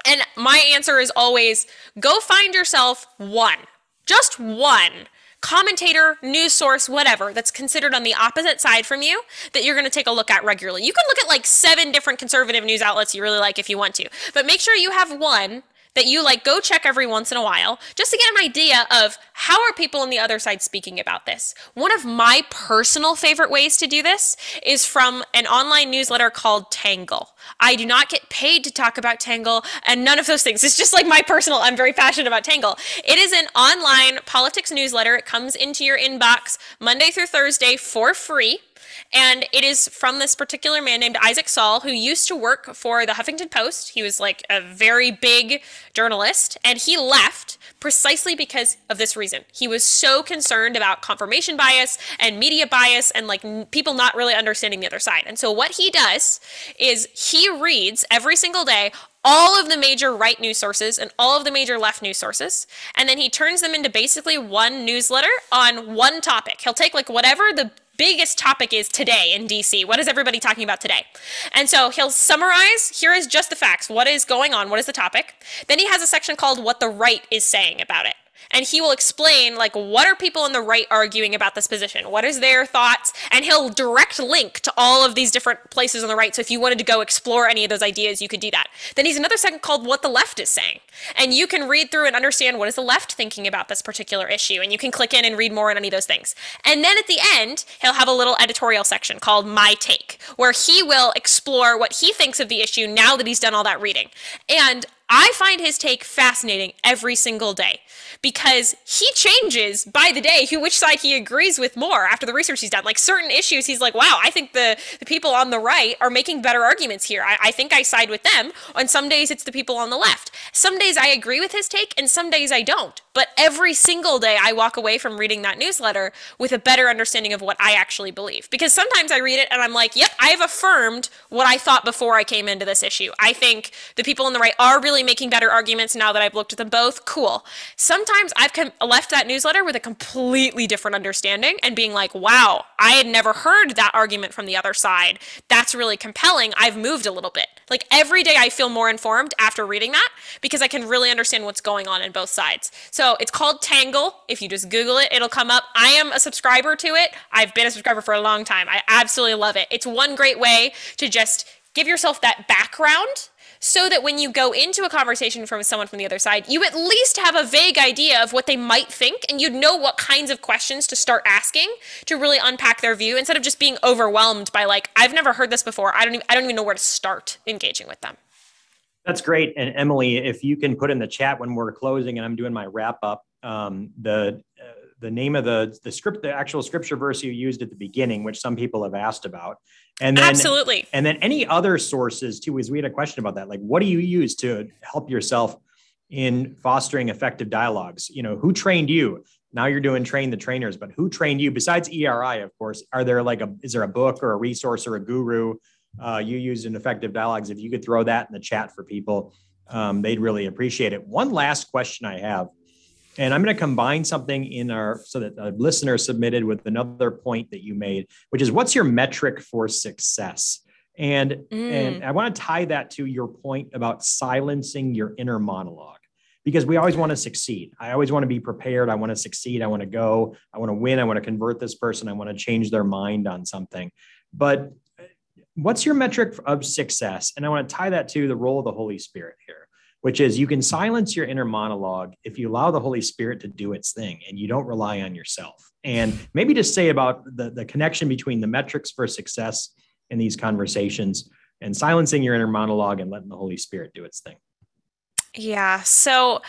And my answer is always, go find yourself just one commentator, news source, whatever, that's considered on the opposite side from you that you're going to take a look at regularly. You can look at 7 different conservative news outlets you really like if you want to, but make sure you have one that you go check every once in a while, just to get an idea of how are people on the other side speaking about this. One of my personal favorite ways to do this is from an online newsletter called Tangle. I do not get paid to talk about Tangle and none of those things. It's just my personal, I'm very passionate about Tangle. It is an online politics newsletter. It comes into your inbox Monday through Thursday for free. And it is from this particular man named Isaac Saul, who used to work for the Huffington Post. He was a very big journalist, and he left precisely because of this reason. He was so concerned about confirmation bias and media bias and people not really understanding the other side. And so what he does is he reads every single day all of the major right news sources and all of the major left news sources, and then he turns them into basically one newsletter on one topic. He'll take whatever the biggest topic is today in DC. What is everybody talking about today? And so he'll summarize, here is just the facts. What is going on? What is the topic? Then he has a section called What the Right is Saying About It. And he will explain, what are people on the right arguing about this position? What is their thoughts? And he'll direct link to all of these different places on the right. So if you wanted to go explore any of those ideas, you could do that. Then he's another section called What the Left is Saying. And you can read through and understand what is the left thinking about this particular issue. And you can click in and read more on any of those things. And then at the end, he'll have a little editorial section called My Take, where he will explore what he thinks of the issue now that he's done all that reading. And I find his take fascinating every single day, because he changes by the day which side he agrees with more after the research he's done. Certain issues, he's wow, I think the people on the right are making better arguments here. I think I side with them. On some days, it's the people on the left. Some days I agree with his take, and some days I don't. But every single day, I walk away from reading that newsletter with a better understanding of what I actually believe. Because sometimes I read it and I'm yep, I have affirmed what I thought before I came into this issue. I think the people on the right are really making better arguments now that I've looked at them both. Cool. Sometimes I've left that newsletter with a completely different understanding and being wow, I had never heard that argument from the other side. That's really compelling. I've moved a little bit. Every day I feel more informed after reading that, because I can really understand what's going on in both sides. So it's called Tangle. If you just Google it, it'll come up. I am a subscriber to it. I've been a subscriber for a long time. I absolutely love it. It's one great way to just give yourself that background, so that when you go into a conversation from someone from the other side, you at least have a vague idea of what they might think, and you'd know what kinds of questions to start asking to really unpack their view, instead of just being overwhelmed by I've never heard this before. I don't even know where to start engaging with them. That's great. And Emily, if you can put in the chat when we're closing and I'm doing my wrap up, name of the script, the actual scripture verse you used at the beginning, which some people have asked about. And then, absolutely. And then any other sources too, is we had a question about that. Like, what do you use to help yourself in fostering effective dialogues? Who trained you? Now you're doing train the trainers, but who trained you besides ERI, of course? Is there a book or a resource or a guru you use in effective dialogues? If you could throw that in the chat for people, they'd really appreciate it. One last question I have, and I'm going to combine something so that a listener submitted with another point that you made, which is, what's your metric for success? And I want to tie that to your point about silencing your inner monologue, because we always want to succeed. I always want to be prepared. I want to succeed. I want to go. I want to win. I want to convert this person. I want to change their mind on something. But what's your metric of success? And I want to tie that to the role of the Holy Spirit here, which is, you can silence your inner monologue if you allow the Holy Spirit to do its thing and you don't rely on yourself. And maybe just say about the connection between the metrics for success in these conversations and silencing your inner monologue and letting the Holy Spirit do its thing. Yeah. So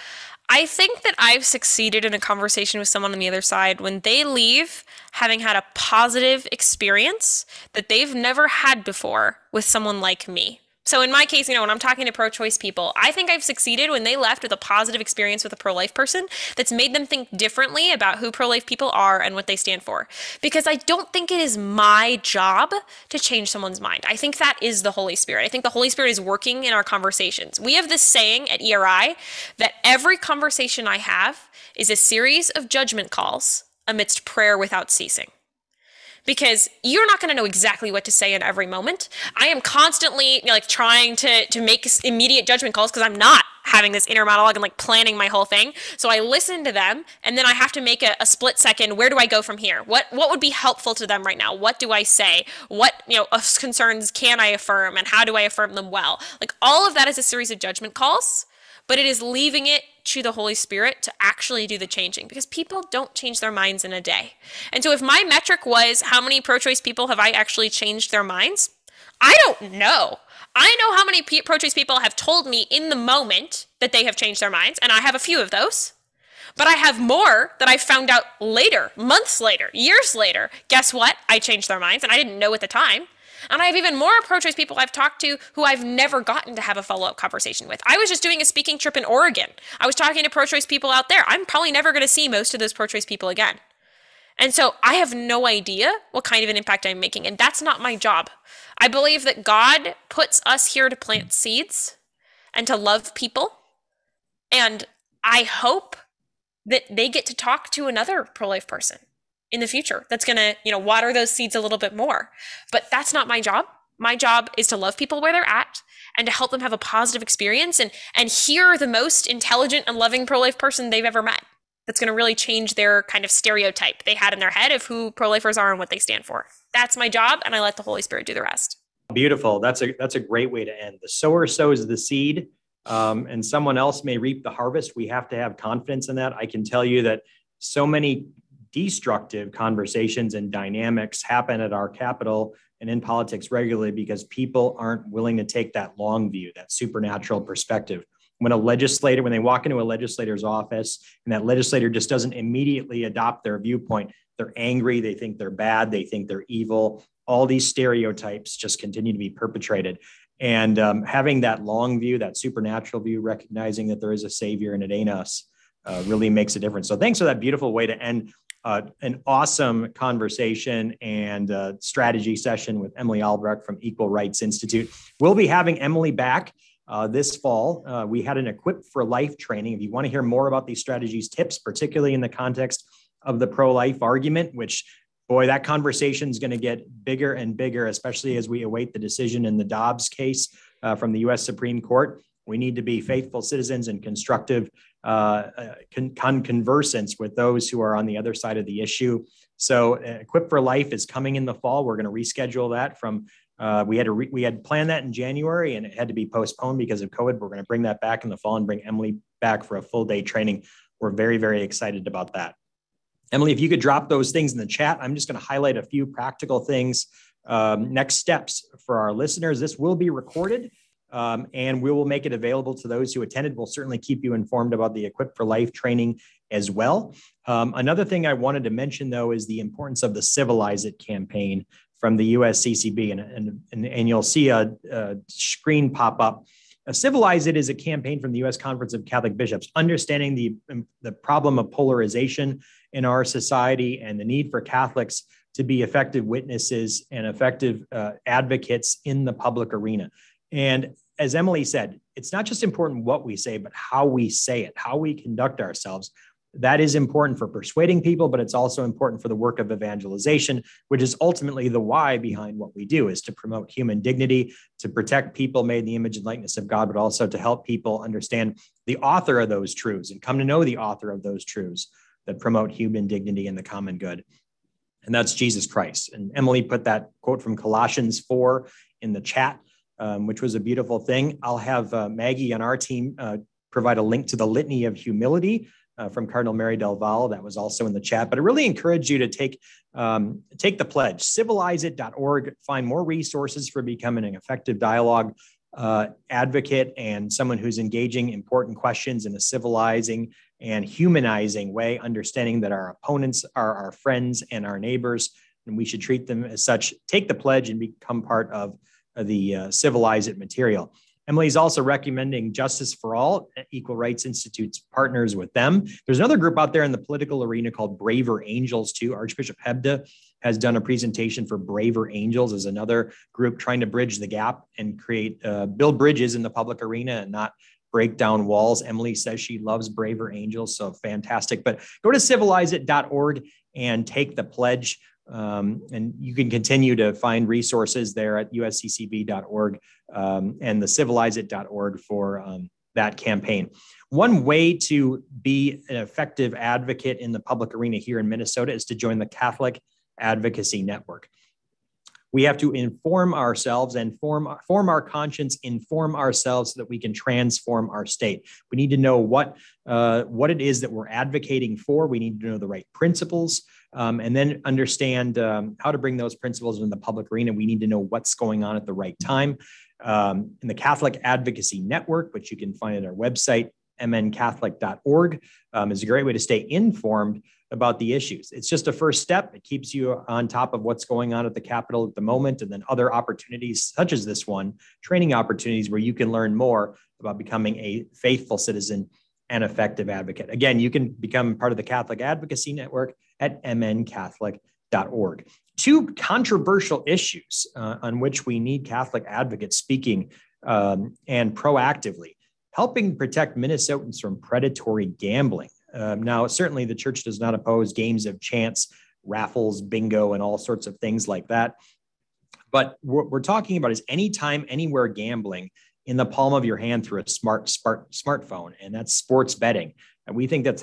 I think that I've succeeded in a conversation with someone on the other side when they leave having had a positive experience that they've never had before with someone like me. So in my case, when I'm talking to pro-choice people, I think I've succeeded when they left with a positive experience with a pro-life person that's made them think differently about who pro-life people are and what they stand for. Because I don't think it is my job to change someone's mind. I think that is the Holy Spirit. I think the Holy Spirit is working in our conversations. We have this saying at ERI that every conversation I have is a series of judgment calls amidst prayer without ceasing. Because you're not going to know exactly what to say in every moment. I am constantly trying to make immediate judgment calls because I'm not having this inner monologue and planning my whole thing. So I listen to them, and then I have to make a split second. Where do I go from here? What would be helpful to them right now? What do I say? What of concerns can I affirm, and how do I affirm them well? All of that is a series of judgment calls, but it is leaving it to the Holy Spirit to actually do the changing, because people don't change their minds in a day. And so if my metric was how many pro-choice people have I actually changed their minds, I don't know. I know how many pro-choice people have told me in the moment that they have changed their minds, and I have a few of those. But I have more that I found out later, months later, years later. Guess what? I changed their minds, and I didn't know at the time. And I have even more pro-choice people I've talked to who I've never gotten to have a follow-up conversation with. I was just doing a speaking trip in Oregon. I was talking to pro-choice people out there. I'm probably never going to see most of those pro-choice people again. And so I have no idea what kind of an impact I'm making. And that's not my job. I believe that God puts us here to plant seeds and to love people. And I hope that they get to talk to another pro-life person in the future that's going to, water those seeds a little bit more. But that's not my job. My job is to love people where they're at and to help them have a positive experience and hear the most intelligent and loving pro-life person they've ever met. That's going to really change their kind of stereotype they had in their head of who pro-lifers are and what they stand for. That's my job, and I let the Holy Spirit do the rest. Beautiful. That's a great way to end. The sower sows the seed, and someone else may reap the harvest. We have to have confidence in that. I can tell you that so many destructive conversations and dynamics happen at our Capitol and in politics regularly because people aren't willing to take that long view, that supernatural perspective. When they walk into a legislator's office and that legislator just doesn't immediately adopt their viewpoint, they're angry, they think they're bad, they think they're evil. All these stereotypes just continue to be perpetrated. And having that long view, that supernatural view, recognizing that there is a savior and it ain't us, really makes a difference. So thanks for that beautiful way to end an awesome conversation and strategy session with Emily Albrecht from Equal Rights Institute. We'll be having Emily back this fall. We had an Equip for Life training. If you want to hear more about these strategies, tips, particularly in the context of the pro-life argument, which, boy, that conversation is going to get bigger and bigger, especially as we await the decision in the Dobbs case from the U.S. Supreme Court. We need to be faithful citizens and constructive conversants with those who are on the other side of the issue. So Equip for Life is coming in the fall. We're going to reschedule that from, we had planned that in January and it had to be postponed because of COVID. We're going to bring that back in the fall and bring Emily back for a full day training. We're very, very excited about that. Emily, if you could drop those things in the chat, I'm just going to highlight a few practical things. Next steps for our listeners. This will be recorded. And we will make it available to those who attended. We'll certainly keep you informed about the Equip for Life training as well. Another thing I wanted to mention, though, is the importance of the Civilize It campaign from the USCCB. And you'll see a screen pop up. Civilize It is a campaign from the U.S. Conference of Catholic Bishops, understanding the problem of polarization in our society and the need for Catholics to be effective witnesses and effective advocates in the public arena. And as Emily said, it's not just important what we say, but how we say it, how we conduct ourselves. That is important for persuading people, but it's also important for the work of evangelization, which is ultimately the why behind what we do, is to promote human dignity, to protect people made in the image and likeness of God, but also to help people understand the author of those truths and come to know the author of those truths that promote human dignity and the common good. And that's Jesus Christ. And Emily put that quote from Colossians 4 in the chat, which was a beautiful thing. I'll have Maggie on our team provide a link to the Litany of Humility from Cardinal Mary Del Valle. That was also in the chat. But I really encourage you to take the pledge, civilizeit.org, find more resources for becoming an effective dialogue advocate and someone who's engaging important questions in a civilizing and humanizing way, understanding that our opponents are our friends and our neighbors, and we should treat them as such. Take the pledge and become part of the Civilize It material. Emily's also recommending Justice for All, Equal Rights Institute's partners with them. There's another group out there in the political arena called Braver Angels too. Archbishop Hebda has done a presentation for Braver Angels as another group trying to bridge the gap and build bridges in the public arena and not break down walls. Emily says she loves Braver Angels, so fantastic. But go to civilizeit.org and take the pledge. And you can continue to find resources there at usccb.org and the civilizeit.org for that campaign. One way to be an effective advocate in the public arena here in Minnesota is to join the Catholic Advocacy Network. We have to inform ourselves and form our conscience, inform ourselves so that we can transform our state. We need to know what it is that we're advocating for. We need to know the right principles, and then understand how to bring those principles in the public arena. We need to know what's going on at the right time. In the Catholic Advocacy Network, which you can find at our website, mncatholic.org, is a great way to stay informed about the issues. It's just a first step. It keeps you on top of what's going on at the Capitol at the moment, and then other opportunities such as this one, training opportunities where you can learn more about becoming a faithful citizen and effective advocate. Again, you can become part of the Catholic Advocacy Network at mncatholic.org. Two controversial issues on which we need Catholic advocates speaking and proactively, helping protect Minnesotans from predatory gambling. Now, certainly the church does not oppose games of chance, raffles, bingo, and all sorts of things like that. But what we're talking about is anytime, anywhere gambling in the palm of your hand through a smartphone, and that's sports betting. And we think that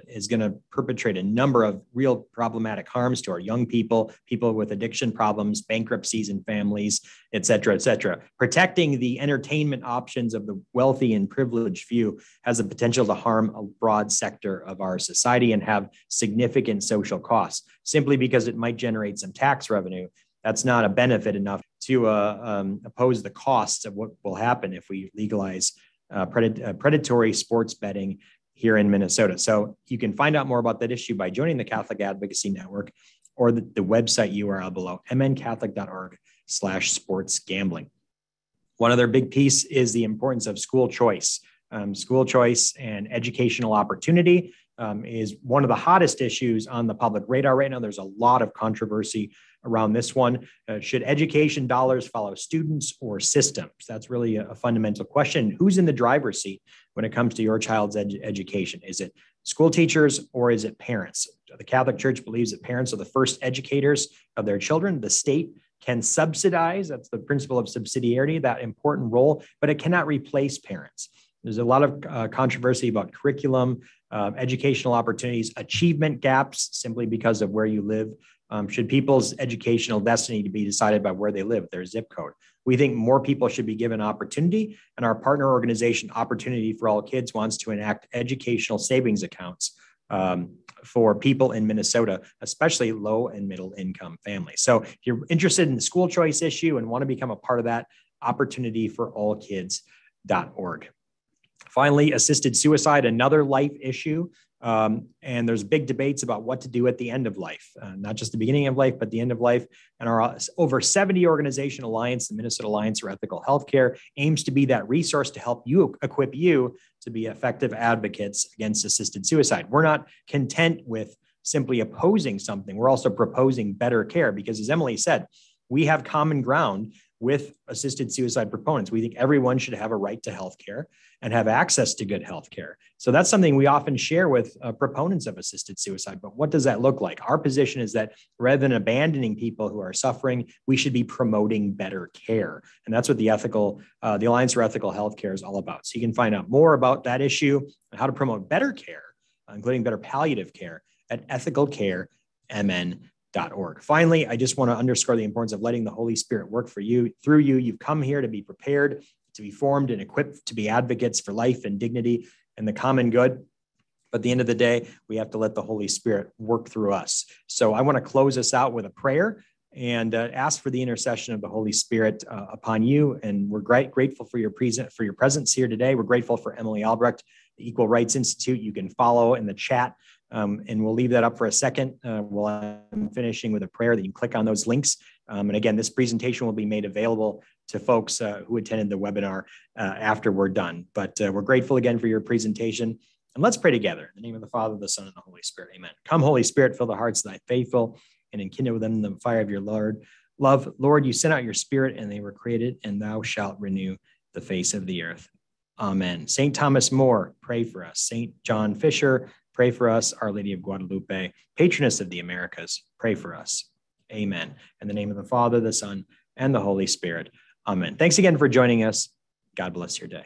is gonna perpetrate a number of real problematic harms to our young people, people with addiction problems, bankruptcies in families, et cetera, et cetera. Protecting the entertainment options of the wealthy and privileged few has the potential to harm a broad sector of our society and have significant social costs. Simply because it might generate some tax revenue, that's not a benefit enough to oppose the costs of what will happen if we legalize predatory sports betting here in Minnesota. So you can find out more about that issue by joining the Catholic Advocacy Network or the website URL below, mncatholic.org/sports gambling. One other big piece is the importance of school choice. School choice and educational opportunity is one of the hottest issues on the public radar right now. There's a lot of controversy around this one. Should education dollars follow students or systems? That's really a fundamental question. Who's in the driver's seat when it comes to your child's education? Is it school teachers or is it parents? The Catholic Church believes that parents are the first educators of their children. The state can subsidize, that's the principle of subsidiarity, that important role, but it cannot replace parents. There's a lot of controversy about curriculum, educational opportunities, achievement gaps simply because of where you live. Should people's educational destiny to be decided by where they live, their zip code? We think more people should be given opportunity, and our partner organization, Opportunity for All Kids, wants to enact educational savings accounts for people in Minnesota, especially low and middle income families. So if you're interested in the school choice issue and want to become a part of that, opportunityforallkids.org. Finally, assisted suicide, another life issue. And there's big debates about what to do at the end of life, not just the beginning of life, but the end of life. And our over 70 organization alliance, the Minnesota Alliance for Ethical Healthcare, aims to be that resource to help you, equip you to be effective advocates against assisted suicide. We're not content with simply opposing something. We're also proposing better care because, as Emily said, we have common ground with assisted suicide proponents. We think everyone should have a right to healthcare and have access to good healthcare. So that's something we often share with proponents of assisted suicide. But what does that look like? Our position is that rather than abandoning people who are suffering, we should be promoting better care. And that's what the Alliance for Ethical Healthcare is all about. So you can find out more about that issue and how to promote better care, including better palliative care, at ethicalcaremn.org. Finally, I just want to underscore the importance of letting the Holy Spirit work for you, through you. You've come here to be prepared, to be formed and equipped to be advocates for life and dignity and the common good. But at the end of the day, we have to let the Holy Spirit work through us. So I want to close us out with a prayer and ask for the intercession of the Holy Spirit upon you. And we're grateful for your presence here today. We're grateful for Emily Albrecht, the Equal Rights Institute. You can follow in the chat. And we'll leave that up for a second while I'm finishing with a prayer that you can click on those links. And again, this presentation will be made available to folks who attended the webinar after we're done. But we're grateful again for your presentation. And let's pray together. In the name of the Father, the Son, and the Holy Spirit. Amen. Come, Holy Spirit, fill the hearts of thy faithful and enkindle with them the fire of your love. Lord, you sent out your Spirit and they were created, and thou shalt renew the face of the earth. Amen. St. Thomas More, pray for us. St. John Fisher, pray for us. Our Lady of Guadalupe, patroness of the Americas, pray for us. Amen. In the name of the Father, the Son, and the Holy Spirit. Amen. Thanks again for joining us. God bless your day.